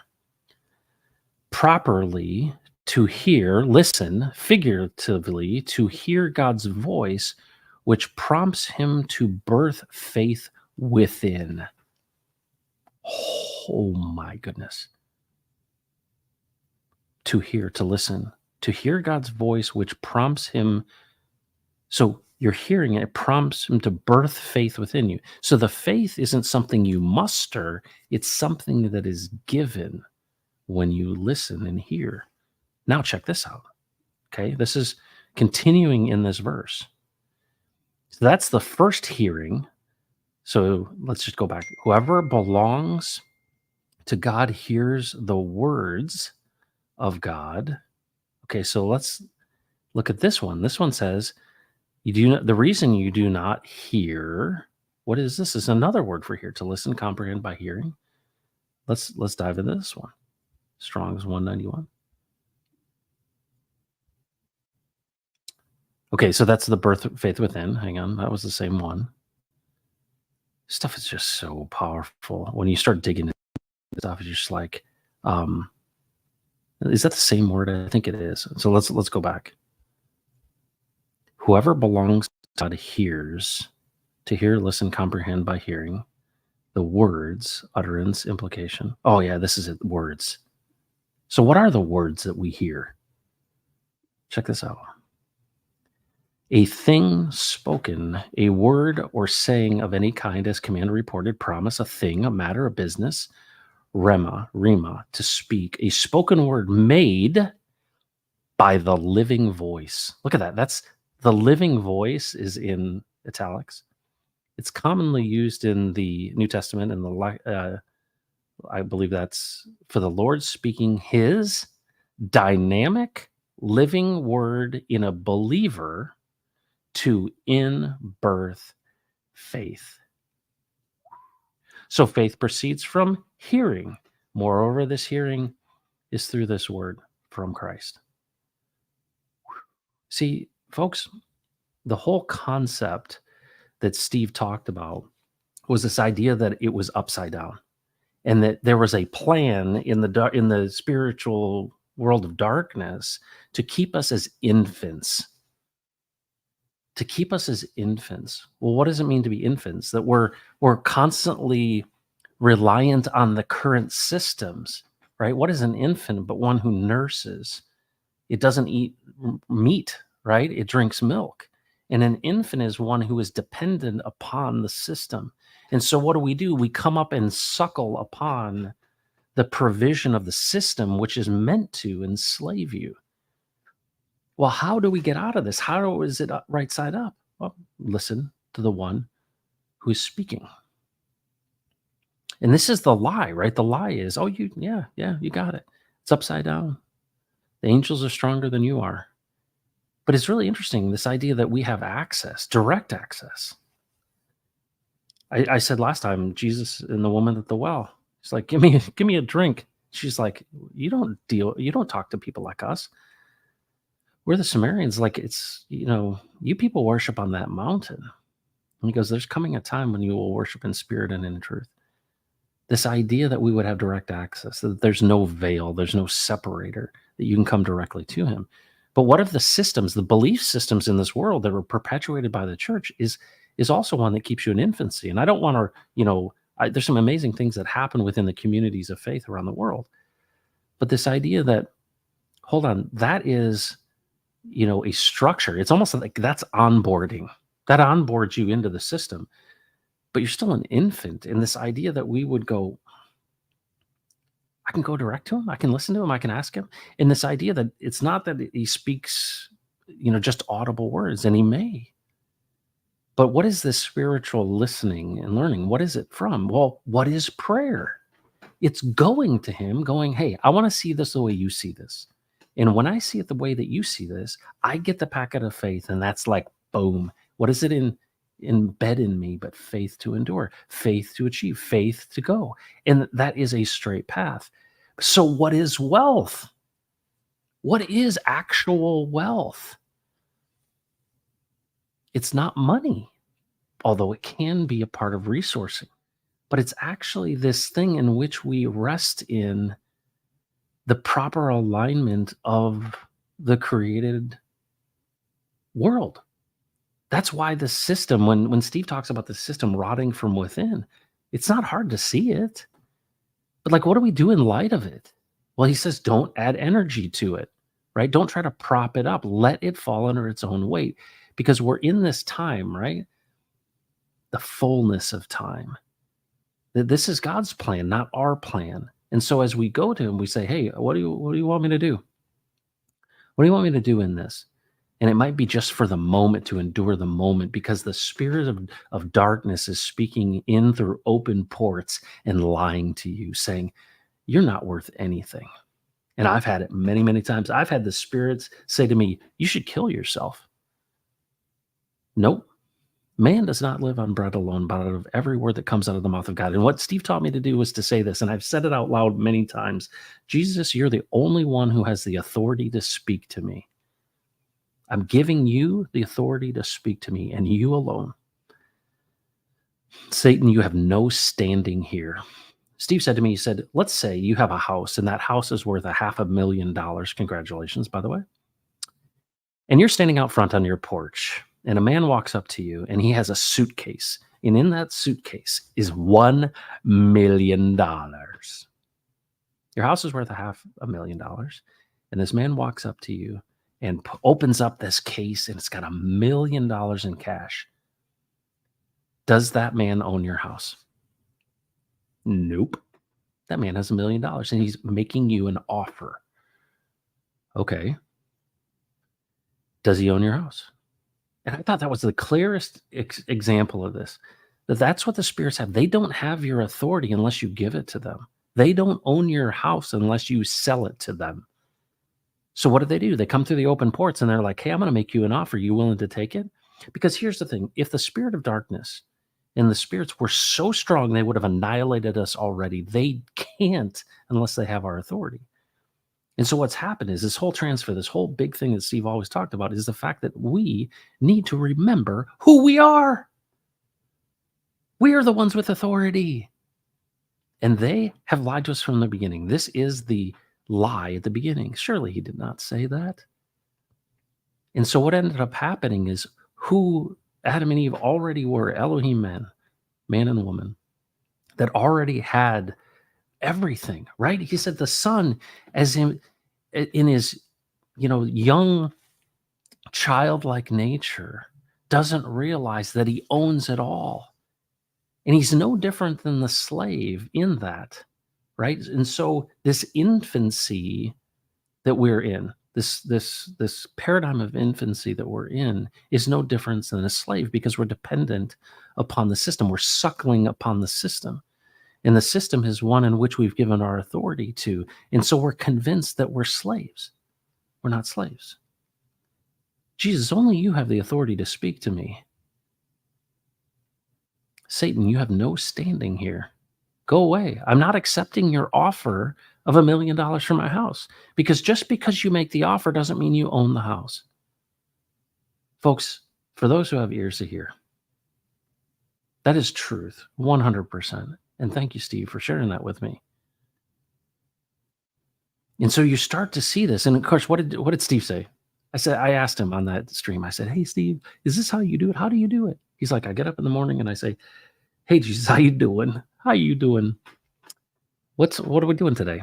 Properly, to hear, listen, figuratively, to hear God's voice, which prompts him to birth faith within. Oh my goodness. To hear, to listen, to hear God's voice, which prompts him. So you're hearing it, it prompts him to birth faith within you. So the faith isn't something you muster, it's something that is given when you listen and hear. Now check this out. Okay, this is continuing in this verse. So that's the first hearing. So let's just go back. Whoever belongs to God hears the words of God. Okay, so let's look at this one. This one says, you do not, the reason you do not hear, what is this? Is another word for hear, to listen, comprehend by hearing. Let's dive into this one. Strong's 191. Okay, so that's the birth of faith within. Hang on, that was the same one. Stuff is just so powerful. When you start digging into stuff, it's just like, is that the same word? I think it is. So let's go back. Whoever belongs to God hears, to hear, listen, comprehend by hearing the words, utterance, implication. Oh yeah, this is it, words. So what are the words that we hear? Check this out. A thing spoken, a word or saying of any kind as command, reported, promise, a thing, a matter, a business, rema, to speak, a spoken word made by the living voice. Look at that. That's the living voice is in italics. It's commonly used in the New Testament, and I believe that's for the Lord speaking his dynamic living word in a believer to in-birth faith. So faith proceeds from hearing. Moreover, this hearing is through this word from Christ. See, folks, the whole concept that Steve talked about was this idea that it was upside down, and that there was a plan in the spiritual world of darkness to keep us as infants. To keep us as infants. Well, what does it mean to be infants? That we're constantly reliant on the current systems, right? What is an infant but one who nurses? It doesn't eat meat, right? It drinks milk. And an infant is one who is dependent upon the system. And so what do? We come up and suckle upon the provision of the system, which is meant to enslave you. Well, how do we get out of this? How is it right side up? Well, listen to the one who's speaking. And this is the lie, right? The lie is, oh, you got it. It's upside down. The angels are stronger than you are. But it's really interesting, this idea that we have access, direct access. I said last time, Jesus and the woman at the well, he's like, give me a drink. She's like, you don't talk to people like us. We're the Samaritans, like, it's, you people worship on that mountain. And he goes, there's coming a time when you will worship in spirit and in truth. This idea that we would have direct access, that there's no veil, there's no separator, that you can come directly to him. But what if the systems, the belief systems in this world that were perpetuated by the church is also one that keeps you in infancy? And I don't want to, there's some amazing things that happen within the communities of faith around the world. But this idea that, hold on, that is, a structure. It's almost like that's onboarding. That onboards you into the system, but you're still an infant. And this idea that we would go, I can go direct to him, I can listen to him, I can ask him. And this idea that it's not that he speaks, just audible words, and he may. But what is this spiritual listening and learning? What is it from? Well, what is prayer? It's going to him, going, hey, I want to see this the way you see this. And when I see it the way that you see this, I get the packet of faith. And that's like, boom. What is it embed in me but faith to endure, faith to achieve, faith to go? And that is a straight path. So what is wealth? What is actual wealth? It's not money, although it can be a part of resourcing. But it's actually this thing in which we rest in the proper alignment of the created world. That's why the system, when Steve talks about the system rotting from within, it's not hard to see it. But like, what do we do in light of it? Well, he says, don't add energy to it, right? Don't try to prop it up. Let it fall under its own weight, because we're in this time, right? The fullness of time. This is God's plan, not our plan. And so as we go to him, we say, hey, what do you want me to do? What do you want me to do in this? And it might be just for the moment, to endure the moment, because the spirit of darkness is speaking in through open ports and lying to you, saying, you're not worth anything. And I've had it many, many times. I've had the spirits say to me, you should kill yourself. Nope. Man does not live on bread alone, but out of every word that comes out of the mouth of God. And what Steve taught me to do was to say this, and I've said it out loud many times. Jesus, you're the only one who has the authority to speak to me. I'm giving you the authority to speak to me, and you alone. Satan, you have no standing here. Steve said to me, he said, let's say you have a house, and that house is worth $500,000. Congratulations, by the way. And you're standing out front on your porch, and a man walks up to you, and he has a suitcase. And in that suitcase is $1 million. Your house is worth $500,000. And this man walks up to you and opens up this case, and it's got $1 million in cash. Does that man own your house? Nope. That man has $1 million, and he's making you an offer. Okay. Does he own your house? And I thought that was the clearest example of this, that's what the spirits have. They don't have your authority unless you give it to them. They don't own your house unless you sell it to them. So what do? They come through the open ports, and they're like, hey, I'm going to make you an offer. You willing to take it? Because here's the thing. If the spirit of darkness and the spirits were so strong, they would have annihilated us already. They can't unless they have our authority. And so what's happened is this whole transfer, this whole big thing that Steve always talked about, is the fact that we need to remember who we are. We are the ones with authority. And they have lied to us from the beginning. This is the lie at the beginning. Surely he did not say that. And so what ended up happening is who Adam and Eve already were, Elohim men, man and woman, that already had everything, right? He said the son, as in his, young childlike nature, doesn't realize that he owns it all. And he's no different than the slave in that, right? And so this infancy that we're in, this paradigm of infancy that we're in, is no different than a slave, because we're dependent upon the system. We're suckling upon the system. And the system is one in which we've given our authority to. And so we're convinced that we're slaves. We're not slaves. Jesus, only you have the authority to speak to me. Satan, you have no standing here. Go away. I'm not accepting your offer of $1 million for my house, because just because you make the offer doesn't mean you own the house. Folks, for those who have ears to hear, that is truth, 100%. And thank you, Steve, for sharing that with me. And so you start to see this. And of course, what did Steve say? I asked him on that stream, I said, "Hey, Steve, is this how you do it? How do you do it?" He's like, "I get up in the morning and I say, 'Hey, Jesus, how you doing? How you doing? What are we doing today?'"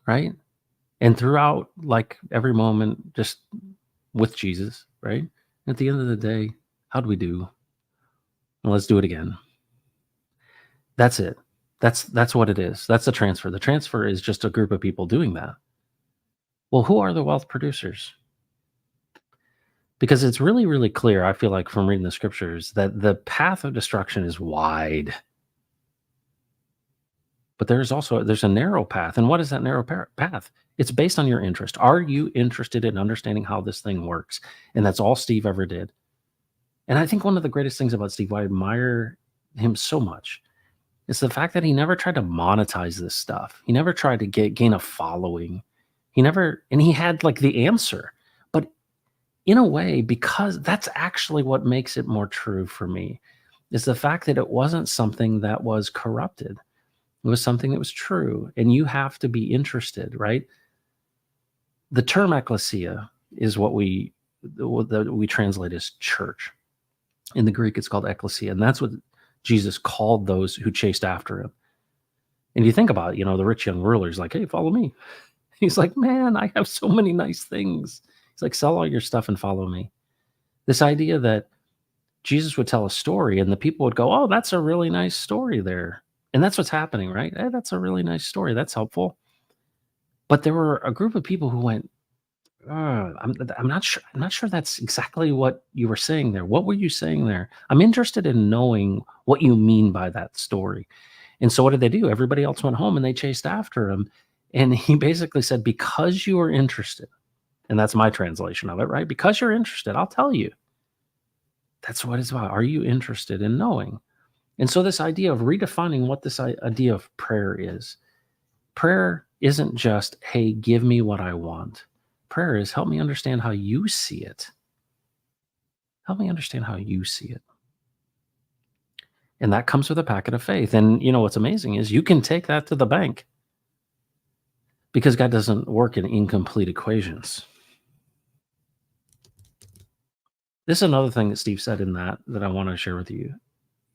Right? And throughout, like, every moment, just with Jesus, right? At the end of the day, how'd we do? Well, let's do it again. That's it. That's what it is. That's the transfer. The transfer is just a group of people doing that. Well, who are the wealth producers? Because it's really, really clear, I feel like, from reading the scriptures, that the path of destruction is wide, but there's a narrow path. And what is that narrow path? It's based on your interest. Are you interested in understanding how this thing works? And that's all Steve ever did. And I think one of the greatest things about Steve, why I admire him so much, is the fact that he never tried to monetize this stuff. He never tried to gain a following. And he had like the answer. But in a way, because that's actually what makes it more true for me, is the fact that it wasn't something that was corrupted. It was something that was true. And you have to be interested, right? The term ecclesia is what we translate as church. In the Greek, it's called ecclesia. And that's what Jesus called those who chased after him. And you think about it, the rich young ruler's like, "Hey, follow me." He's like, "Man, I have so many nice things." He's like, "Sell all your stuff and follow me." This idea that Jesus would tell a story and the people would go, "Oh, that's a really nice story there." And that's what's happening, right? "Hey, that's a really nice story. That's helpful." But there were a group of people who went, I'm not sure. I'm not sure that's exactly what you were saying there. What were you saying there? I'm interested in knowing what you mean by that story." And so what did they do? Everybody else went home and they chased after him. And he basically said, "Because you are interested," and that's my translation of it, right? "Because you're interested, I'll tell you." That's what it's about. Are you interested in knowing? And so this idea of redefining what this idea of prayer is. Prayer isn't just, "Hey, give me what I want." Prayer is, "Help me understand how you see it. Help me understand how you see it." And that comes with a packet of faith. And what's amazing is you can take that to the bank because God doesn't work in incomplete equations. This is another thing that Steve said in that I want to share with you.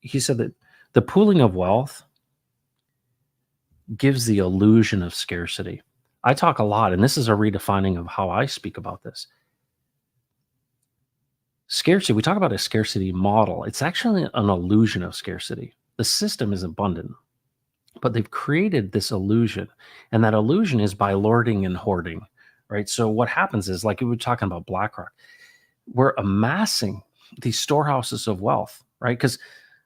He said that the pooling of wealth gives the illusion of scarcity. I talk a lot, and this is a redefining of how I speak about this. Scarcity, we talk about a scarcity model. It's actually an illusion of scarcity. The system is abundant, but they've created this illusion. And that illusion is by lording and hoarding, right? So what happens is, like we were talking about BlackRock, we're amassing these storehouses of wealth, right? Because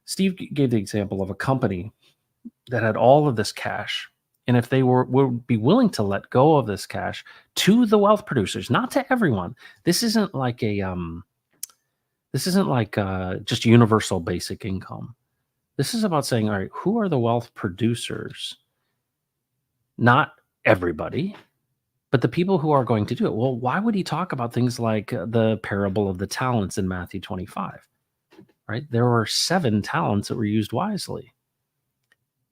Steve gave the example of a company that had all of this cash. And if they would be willing to let go of this cash to the wealth producers, not to everyone. This isn't like just universal basic income. This is about saying, all right, who are the wealth producers? Not everybody, but the people who are going to do it. Well, why would he talk about things like the parable of the talents in Matthew 25, right? There were 7 talents that were used wisely.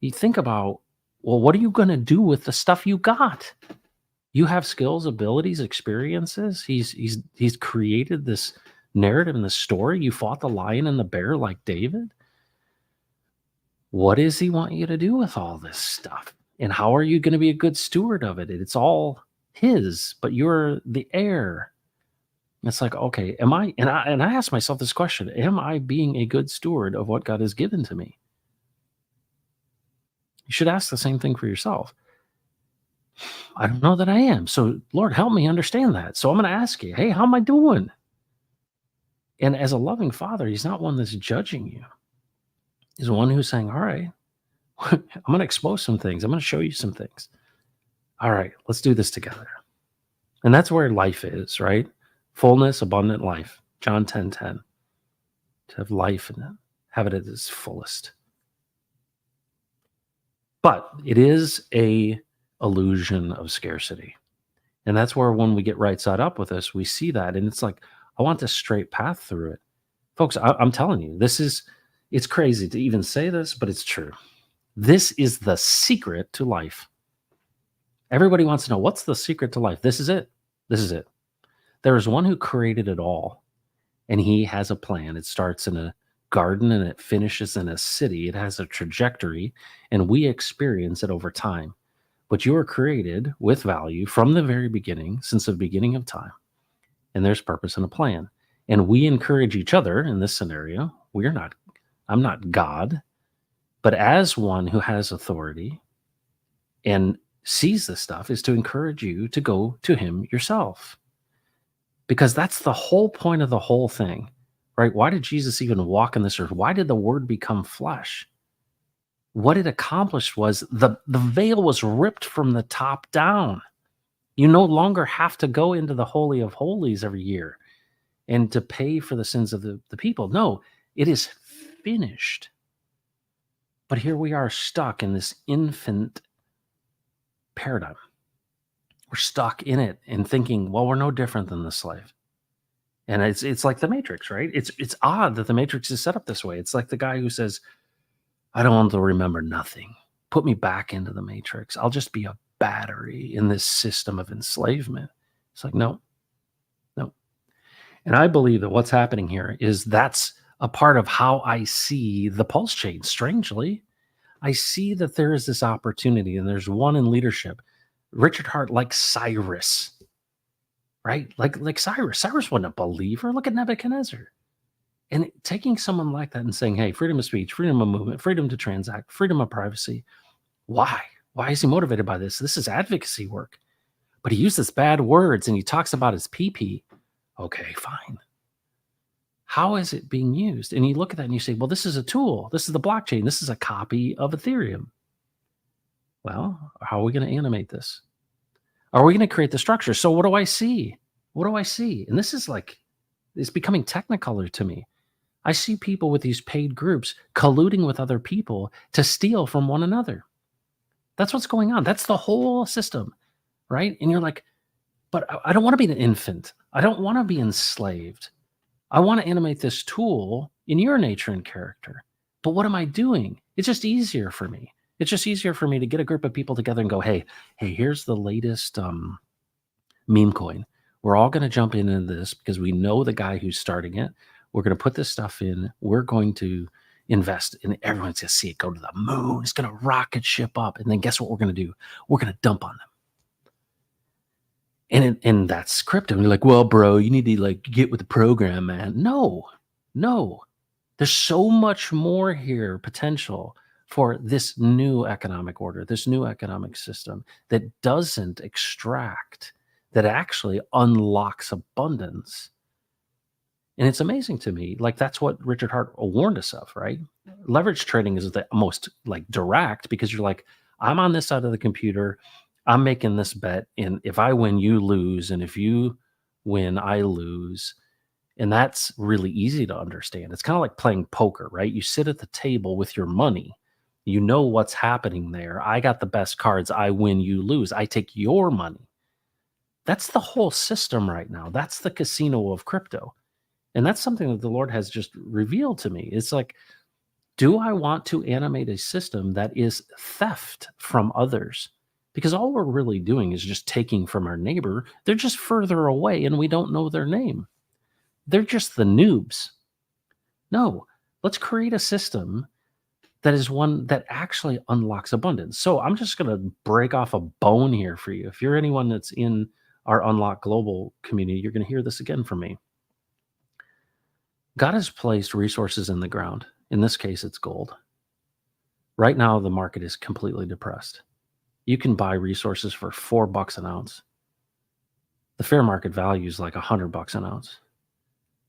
You think about, well, what are you going to do with the stuff you got? You have skills, abilities, experiences. He's created this narrative in the story. You fought the lion and the bear like David. What does he want you to do with all this stuff? And how are you going to be a good steward of it? It's all his, but you're the heir. It's like, okay, am I? And I ask myself this question: am I being a good steward of what God has given to me? You should ask the same thing for yourself. I don't know that I am. So, Lord, help me understand that. So I'm going to ask you, hey, how am I doing? And as a loving father, he's not one that's judging you. He's one who's saying, all right, I'm going to expose some things. I'm going to show you some things. All right, let's do this together. And that's where life is, right? Fullness, abundant life. John 10:10. To have life and have it at its fullest. But it is a illusion of scarcity. And that's where when we get right side up with this, we see that. And it's like, I want this straight path through it. Folks, I'm telling you, this is It's crazy to even say this, but it's true. This is the secret to life. Everybody wants to know, what's the secret to life? This is it. This is it. There is one who created it all, and he has a plan. It starts in a garden and it finishes in a city. It has a trajectory, and we experience it over time. But you are created with value from the very beginning, since the beginning of time, and there's purpose and a plan. And we encourage each other in this scenario. I'm not God, but as one who has authority and sees this stuff, is to encourage you to go to him yourself. Because that's the whole point of the whole thing, right? Why did Jesus even walk in this earth? Why did the word become flesh? What it accomplished was the veil was ripped from the top down. You no longer have to go into the Holy of Holies every year and to pay for the sins of the people. No, it is finished. But here we are stuck in this infant paradigm. We're stuck in it and thinking, well, we're no different than the slave. And it's like the Matrix, right? It's odd that the Matrix is set up this way. It's like the guy who says, I don't want to remember nothing. Put me back into the Matrix. I'll just be a battery in this system of enslavement. It's like, no, no. And I believe that what's happening here is that's a part of how I see the pulse chain. Strangely, I see that there is this opportunity, and there's one in leadership. Richard Hart, like Cyrus, right? Like Cyrus. Cyrus wasn't a believer. Look at Nebuchadnezzar. And taking someone like that and saying, hey, freedom of speech, freedom of movement, freedom to transact, freedom of privacy. Why? Why is he motivated by this? This is advocacy work. But he uses bad words and he talks about his pee-pee. Okay, fine. How is it being used? And you look at that and you say, well, this is a tool. This is the blockchain. This is a copy of Ethereum. Well, how are we going to animate this? Are we going to create the structure? So what do I see? What do I see? And this is like, it's becoming technicolor to me. I see people with these paid groups colluding with other people to steal from one another. That's what's going on. That's the whole system, right? And you're like, but I don't want to be an infant. I don't want to be enslaved. I want to animate this tool in your nature and character. But what am I doing? It's just easier for me. It's just easier for me to get a group of people together and go, hey, here's the latest meme coin. We're all going to jump into this because we know the guy who's starting it. We're going to put this stuff in. We're going to invest, and everyone's going to see it go to the moon. It's going to rocket ship up. And then guess what we're going to do? We're going to dump on them. And that's crypto. And you're like, well, bro, you need to like get with the program, man. No. There's so much more here potential for this new economic order, this new economic system that doesn't extract, that actually unlocks abundance. And it's amazing to me, like that's what Richard Hart warned us of, right? Leverage trading is the most like direct, because you're like, I'm on this side of the computer, I'm making this bet, and if I win, you lose, and if you win, I lose. And that's really easy to understand. It's kind of like playing poker, right? You sit at the table with your money. You know what's happening there. I got the best cards. I win, you lose. I take your money. That's the whole system right now. That's the casino of crypto. And that's something that the Lord has just revealed to me. It's like, do I want to animate a system that is theft from others? Because all we're really doing is just taking from our neighbor. They're just further away and we don't know their name. They're just the noobs. No, let's create a system that is one that actually unlocks abundance. So I'm just going to break off a bone here for you. If you're anyone that's in our Unlock Global community, you're going to hear this again from me. God has placed resources in the ground. In this case, it's gold. Right now, the market is completely depressed. You can buy resources for $4 an ounce. The fair market value is like $100 an ounce.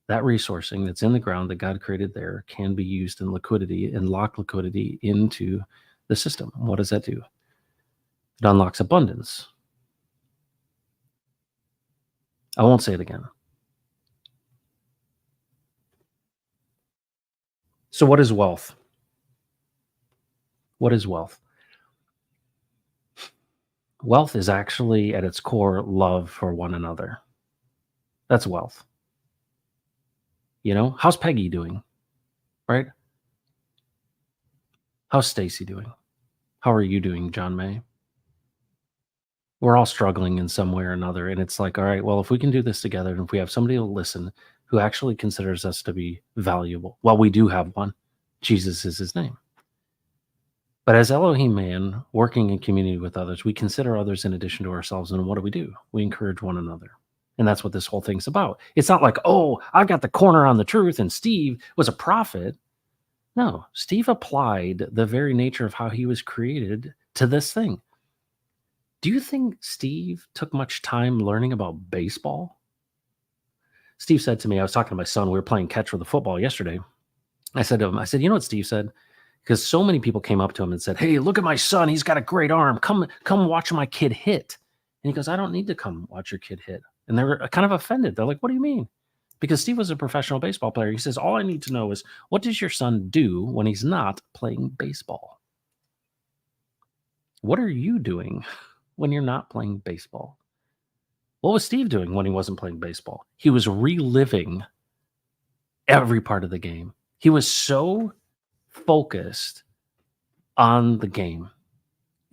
That resourcing that's in the ground that God created there can be used in liquidity and lock liquidity into the system. What does that do? It unlocks abundance. I won't say it again. So what is wealth? What is wealth? Wealth is actually at its core love for one another. That's wealth. You know, how's Peggy doing? Right? How's Stacy doing? How are you doing, John May? We're all struggling in some way or another. And it's like, all right, well, if we can do this together and if we have somebody to listen who actually considers us to be valuable, well, we do have one. Jesus is his name. But as Elohim man working in community with others, we consider others in addition to ourselves. And what do? We encourage one another. And that's what this whole thing's about. It's not like, oh, I've got the corner on the truth and Steve was a prophet. No, Steve applied the very nature of how he was created to this thing. Do you think Steve took much time learning about baseball? Steve said to me, I was talking to my son, we were playing catch with the football yesterday. I said to him, you know what Steve said? Because so many people came up to him and said, hey, look at my son. He's got a great arm. Come watch my kid hit. And he goes, I don't need to come watch your kid hit. And they were kind of offended. They're like, what do you mean? Because Steve was a professional baseball player. He says, all I need to know is, what does your son do when he's not playing baseball? What are you doing when you're not playing baseball? What was Steve doing when he wasn't playing baseball? He was reliving every part of the game. He was so focused on the game.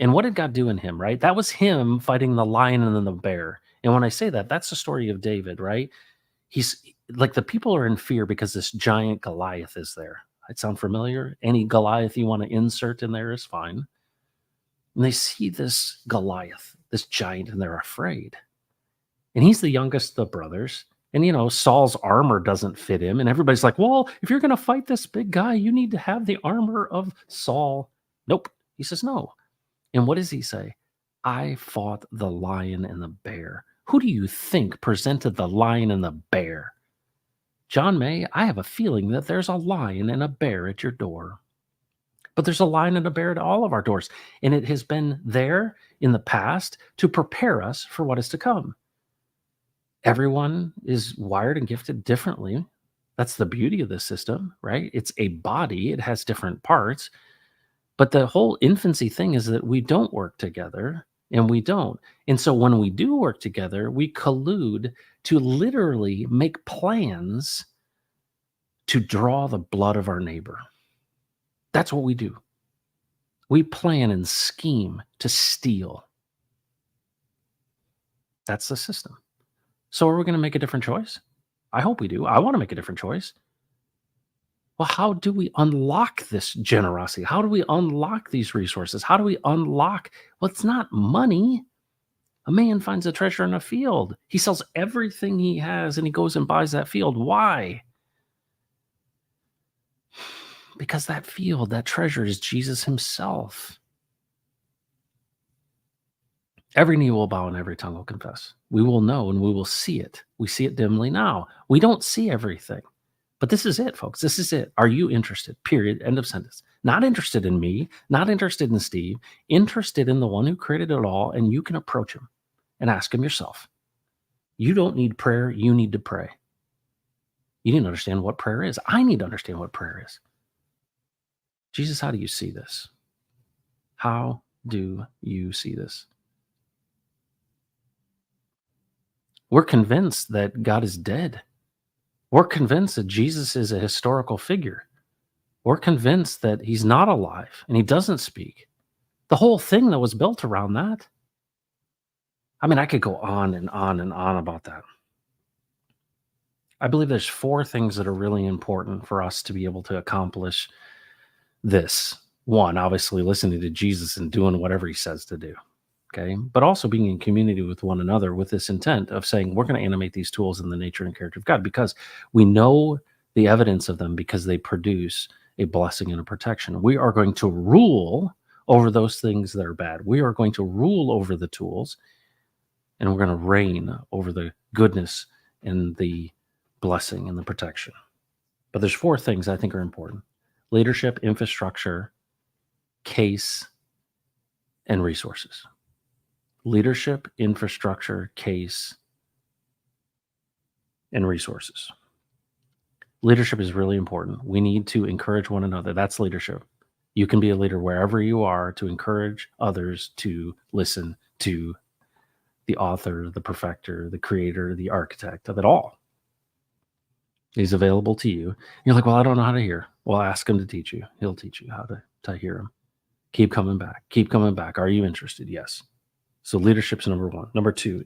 And what did God do in him, right? That was him fighting the lion and the bear. And when I say that, that's the story of David, right? He's like, the people are in fear because this giant Goliath is there. It sound familiar? Any Goliath you want to insert in there is fine. And they see this Goliath, this giant, and they're afraid. And he's the youngest of the brothers. And, Saul's armor doesn't fit him. And everybody's like, well, if you're going to fight this big guy, you need to have the armor of Saul. Nope. He says, no. And what does he say? I fought the lion and the bear. Who do you think presented the lion and the bear? John May, I have a feeling that there's a lion and a bear at your door. But there's a lion and a bear at all of our doors. And it has been there in the past to prepare us for what is to come. Everyone is wired and gifted differently. That's the beauty of the system, right? It's a body. It has different parts. But the whole infancy thing is that we don't work together, and we don't. And so when we do work together, we collude to literally make plans to draw the blood of our neighbor. That's what we do. We plan and scheme to steal. That's the system. So are we going to make a different choice? I hope we do. I want to make a different choice. Well, how do we unlock this generosity? How do we unlock these resources? How do we unlock? Well, it's not money. A man finds a treasure in a field. He sells everything he has and he goes and buys that field. Why? Because that field, that treasure is Jesus himself. Every knee will bow and every tongue will confess. We will know and we will see it. We see it dimly now. We don't see everything. But this is it, folks. This is it. Are you interested? Period. End of sentence. Not interested in me, not interested in Steve, interested in the one who created it all, and you can approach him and ask him yourself. You don't need prayer. You need to pray. You need to understand what prayer is. I need to understand what prayer is. Jesus, how do you see this? How do you see this? We're convinced that God is dead. We're convinced that Jesus is a historical figure. We're convinced that he's not alive and he doesn't speak. The whole thing that was built around that. I mean, I could go on and on and on about that. I believe there's 4 things that are really important for us to be able to accomplish this. 1, obviously listening to Jesus and doing whatever he says to do. Okay. But also being in community with one another with this intent of saying, we're going to animate these tools in the nature and character of God because we know the evidence of them because they produce a blessing and a protection. We are going to rule over those things that are bad. We are going to rule over the tools and we're going to reign over the goodness and the blessing and the protection. But there's 4 things I think are important: leadership, infrastructure, case, and resources. Leadership, infrastructure, case, and resources. Leadership is really important. We need to encourage one another. That's leadership. You can be a leader wherever you are to encourage others to listen to the author, the perfecter, the creator, the architect of it all. He's available to you. You're like, well, I don't know how to hear. Well, ask him to teach you. He'll teach you how to to hear him. Keep coming back. Keep coming back. Are you interested? Yes. So leadership's number one. Number two,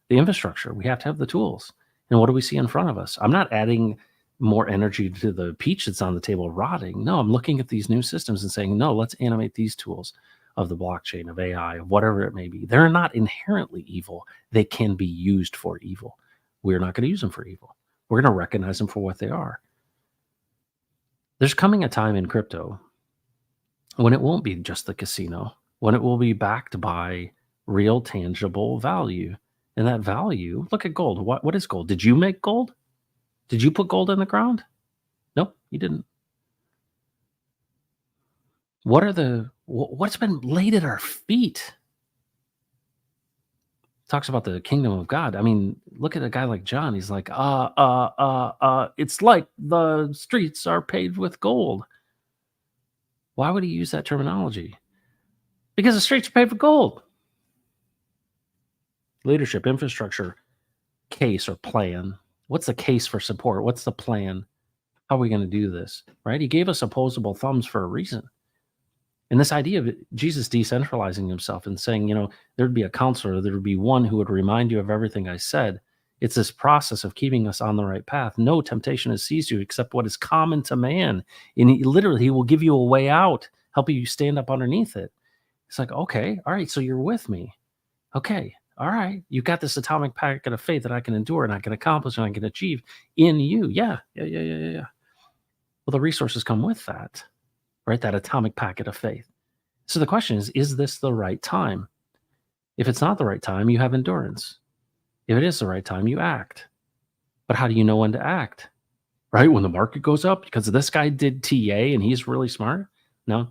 the infrastructure. We have to have the tools. And what do we see in front of us? I'm not adding more energy to the peach that's on the table rotting. No, I'm looking at these new systems and saying, no, let's animate these tools of the blockchain, of AI, of whatever it may be. They're not inherently evil. They can be used for evil. We're not going to use them for evil. We're going to recognize them for what they are. There's coming a time in crypto when it won't be just the casino, when it will be backed by real tangible value. And that value, look at gold. What is gold? Did you make gold? Did you put gold in the ground? Nope, you didn't. What's been laid at our feet? Talks about the kingdom of God. I mean, look at a guy like John. He's like, it's like the streets are paved with gold. Why would he use that terminology? Because the streets are paved with gold. Leadership, infrastructure, case or plan. What's the case for support? What's the plan? How are we going to do this? Right? He gave us opposable thumbs for a reason. And this idea of Jesus decentralizing himself and saying, there'd be a counselor, there would be one who would remind you of everything I said. It's this process of keeping us on the right path. No temptation has seized you except what is common to man. And he will give you a way out, helping you stand up underneath it. It's like, okay, all right, so you're with me. Okay, all right, you got this atomic packet of faith that I can endure and I can accomplish and I can achieve in you. Yeah. Well, the resources come with that, right? That atomic packet of faith. So the question is this the right time? If it's not the right time, you have endurance. If it is the right time, you act. But how do you know when to act? Right? When the market goes up because this guy did TA and he's really smart? No.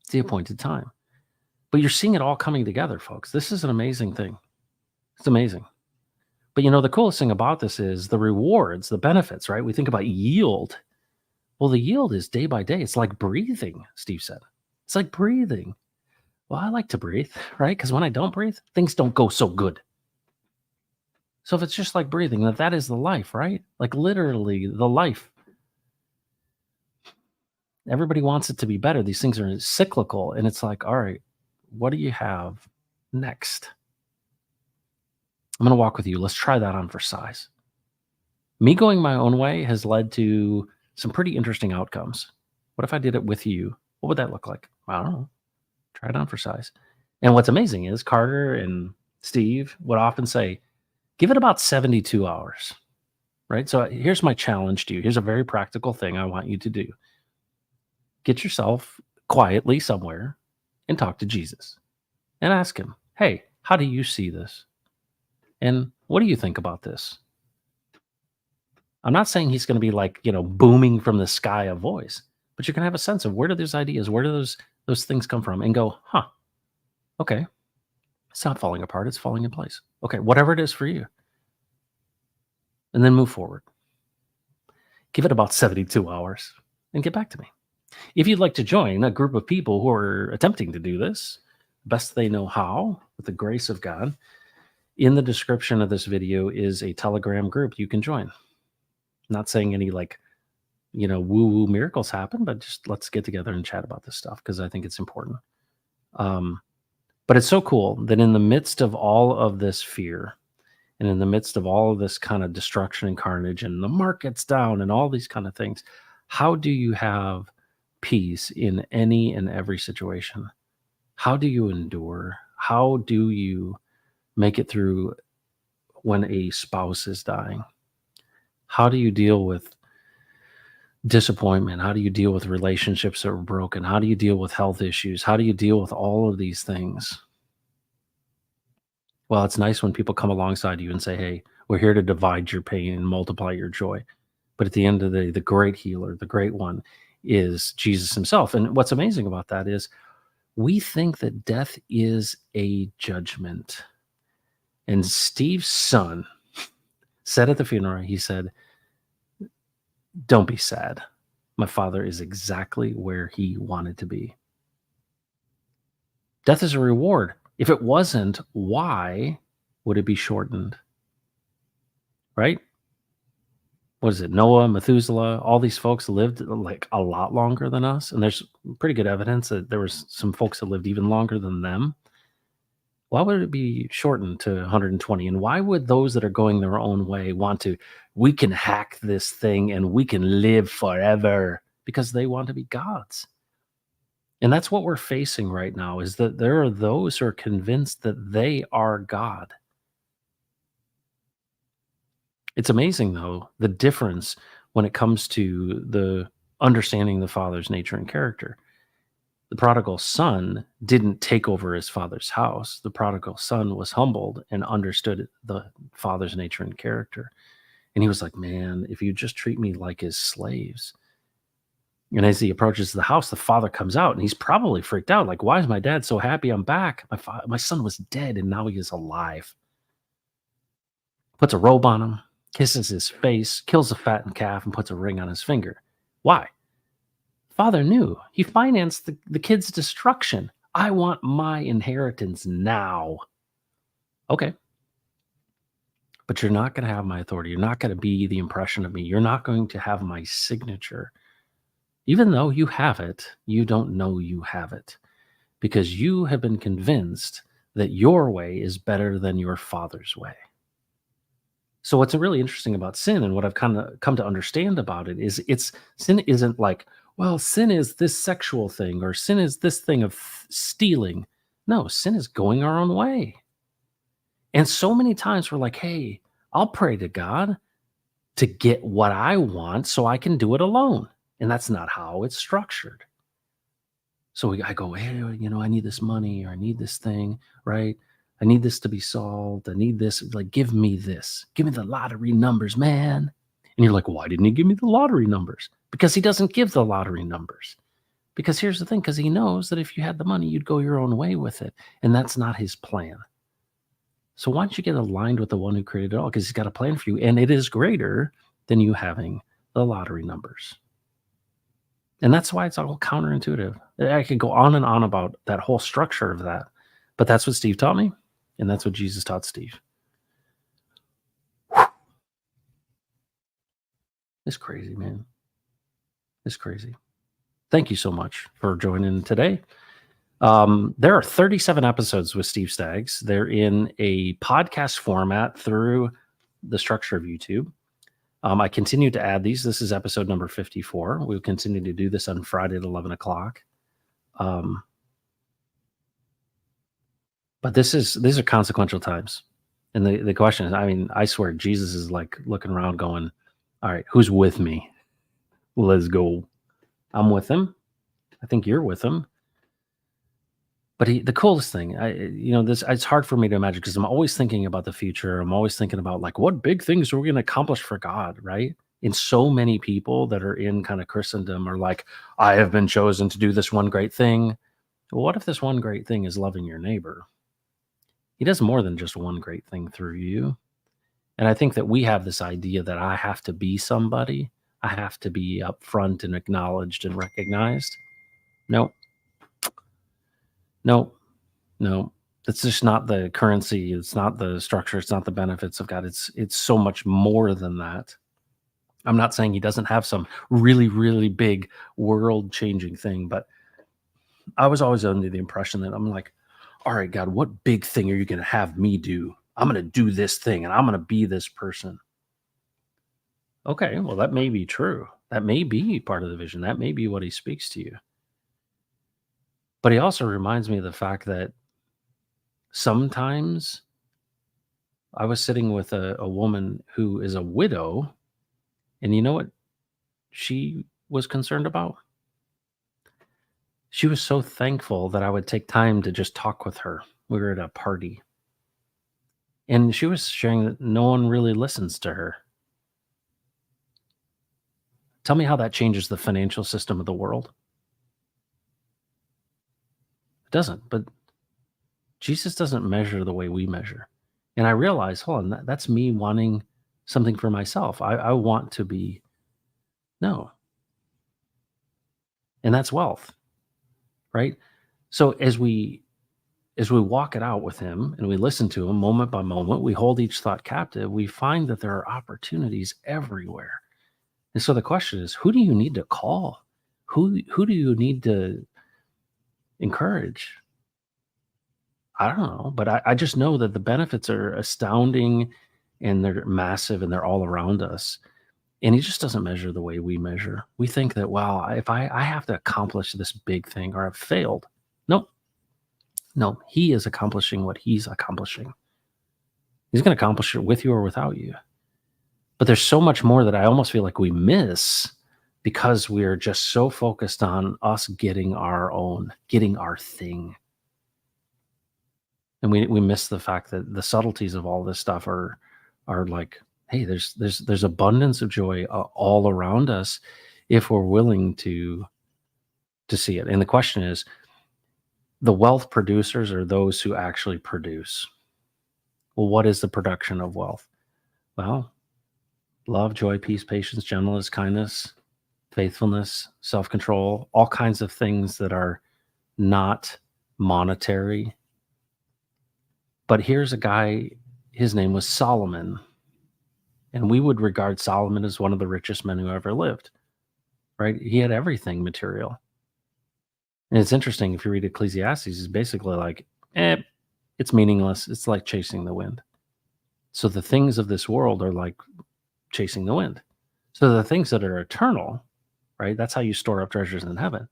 It's the appointed time. But you're seeing it all coming together, folks. This is an amazing thing. It's amazing. But the coolest thing about this is the rewards, the benefits, right? We think about yield. Well, the yield is day by day. It's like breathing, Steve said. It's like breathing. Well, I like to breathe, right? Because when I don't breathe, things don't go so good. So if it's just like breathing, that is the life, right? Like literally the life. Everybody wants it to be better. These things are cyclical. And it's like, all right, what do you have next? I'm going to walk with you. Let's try that on for size. Me going my own way has led to some pretty interesting outcomes. What if I did it with you? What would that look like? I don't know. Try it on for size. And what's amazing is Carter and Steve would often say, give it about 72 hours, right? So here's my challenge to you. Here's a very practical thing I want you to do. Get yourself quietly somewhere and talk to Jesus and ask him, hey, how do you see this? And what do you think about this? I'm not saying he's going to be like, booming from the sky a voice, but you can have a sense of where do those ideas, where do those things come from and go, okay, it's not falling apart. It's falling in place. Okay, whatever it is for you. And then move forward. Give it about 72 hours and get back to me. If you'd like to join a group of people who are attempting to do this, best they know how, with the grace of God, in the description of this video is a Telegram group you can join. Not saying any woo-woo miracles happen, but just let's get together and chat about this stuff because I think it's important. But it's so cool that in the midst of all of this fear and in the midst of all of this kind of destruction and carnage and the market's down and all these kind of things, how do you have peace in any and every situation? How do you endure? How do you make it through when a spouse is dying? How do you deal with disappointment? How do you deal with relationships that are broken? How do you deal with health issues? How do you deal with all of these things? Well, it's nice when people come alongside you and say, hey, we're here to divide your pain and multiply your joy. But at the end of the day, the great healer, the great one is Jesus himself. And what's amazing about that is we think that death is a judgment. And Steve's son said at the funeral, he said, don't be sad. My father is exactly where he wanted to be. Death is a reward. If it wasn't, why would it be shortened? Right? what is it? Noah, Methuselah, all these folks lived like a lot longer than us. And there's pretty good evidence that there was some folks that lived even longer than them. Why would it be shortened to 120? And why would those that are going their own way want to, we can hack this thing and we can live forever? Because they want to be gods. And that's what we're facing right now, is that there are those who are convinced that they are God. It's amazing, though, the difference when it comes to the understanding the Father's nature and character. The prodigal son didn't take over his father's house. The prodigal son was humbled and understood the Father's nature and character. And he was like, man, if you just treat me like his slaves. And as he approaches the house, the father comes out and he's probably freaked out. Like, why is my dad so happy I'm back? My son was dead and now he is alive. Puts a robe on him, kisses his face, kills a fattened calf, and puts a ring on his finger. Why? Father knew. He financed the kid's destruction. I want my inheritance now. Okay. But you're not going to have my authority. You're not going to be the impression of me. You're not going to have my signature. Even though you have it, you don't know you have it, because you have been convinced that your way is better than your Father's way. So what's really interesting about sin, and what I've kind of come to understand about it, is sin isn't like, well, sin is this sexual thing, or sin is this thing of stealing. No, sin is going our own way. And so many times we're like, hey, I'll pray to God to get what I want so I can do it alone. And that's not how it's structured. So I go, hey, I need this money, or I need this thing, right? I need this to be solved. I need this. Like, give me this. Give me the lottery numbers, man. And you're like, why didn't he give me the lottery numbers? Because he doesn't give the lottery numbers. Because here's the thing, because he knows that if you had the money, you'd go your own way with it. And that's not his plan. So why don't you get aligned with the one who created it all? Because he's got a plan for you. And it is greater than you having the lottery numbers. And that's why it's all counterintuitive. I could go on and on about that whole structure of that. But that's what Steve taught me. And that's what Jesus taught Steve. It's crazy, man. It's crazy. Thank you so much for joining today. There are 37 episodes with Steve Staggs. They're in a podcast format through the structure of YouTube. I continue to add these. This is episode number 54. We'll continue to do this on Friday at 11 o'clock. But these are consequential times. And the question is, I mean, I swear Jesus is like looking around going, all right, who's with me? Let's go. I'm with him. I think you're with him. But the coolest thing, it's hard for me to imagine, because I'm always thinking about the future. I'm always thinking about, like, what big things are we going to accomplish for God, right? And so many people that are in kind of Christendom are like, I have been chosen to do this one great thing. Well, what if this one great thing is loving your neighbor? He does more than just one great thing through you. And I think that we have this idea that I have to be somebody. I have to be upfront and acknowledged and recognized. No. That's just not the currency. It's not the structure. It's not the benefits of God. It's so much more than that. I'm not saying he doesn't have some really, really big world-changing thing, but I was always under the impression that I'm like, all right, God, what big thing are you going to have me do? I'm going to do this thing, and I'm going to be this person. Okay, well, that may be true. That may be part of the vision. That may be what he speaks to you. But he also reminds me of the fact that sometimes I was sitting with a woman who is a widow, and you know what she was concerned about? She was so thankful that I would take time to just talk with her. We were at a party, and she was sharing that no one really listens to her. Tell me how that changes the financial system of the world. It doesn't, but Jesus doesn't measure the way we measure. And I realized, hold on, that's me wanting something for myself. I want to be, no. And that's wealth, right? So as we walk it out with him and we listen to him moment by moment, we hold each thought captive, we find that there are opportunities everywhere. And so the question is, who do you need to call? Who do you need to encourage? I don't know, but I just know that the benefits are astounding and they're massive and they're all around us. And he just doesn't measure the way we measure. We think that, wow, if I have to accomplish this big thing or I've failed. Nope. No, he is accomplishing what he's accomplishing. He's going to accomplish it with you or without you. But there's so much more that I almost feel like we miss because we're just so focused on us getting our own, getting our thing. And we miss the fact that the subtleties of all this stuff are like, hey, there's abundance of joy all around us if we're willing to see it. And the question is, the wealth producers are those who actually produce. Well, what is the production of wealth? Well, love, joy, peace, patience, gentleness, kindness, faithfulness, self-control, all kinds of things that are not monetary. But here's a guy, his name was Solomon. And we would regard Solomon as one of the richest men who ever lived, right? He had everything material. And it's interesting, if you read Ecclesiastes, it's basically like, it's meaningless. It's like chasing the wind. So the things of this world are like chasing the wind. So the things that are eternal, right? That's how you store up treasures in heaven.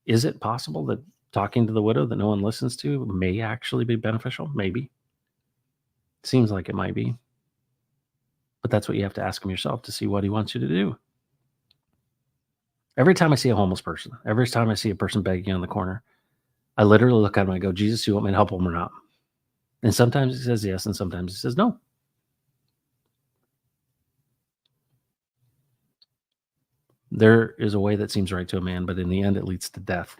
Is it possible that talking to the widow that no one listens to may actually be beneficial? Maybe. Seems like it might be. But that's what you have to ask him yourself to see what he wants you to do. Every time I see a homeless person, every time I see a person begging on the corner, I literally look at him and I go, Jesus, you want me to help him or not? And sometimes he says yes, and sometimes he says no. There is a way that seems right to a man, but in the end, it leads to death.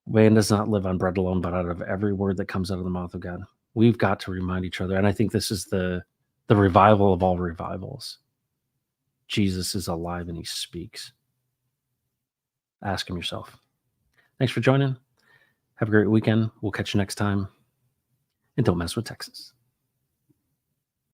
Man does not live on bread alone, but out of every word that comes out of the mouth of God. We've got to remind each other. And I think this is the revival of all revivals. Jesus is alive and he speaks. Ask him yourself. Thanks for joining. Have a great weekend. We'll catch you next time. And don't mess with Texas.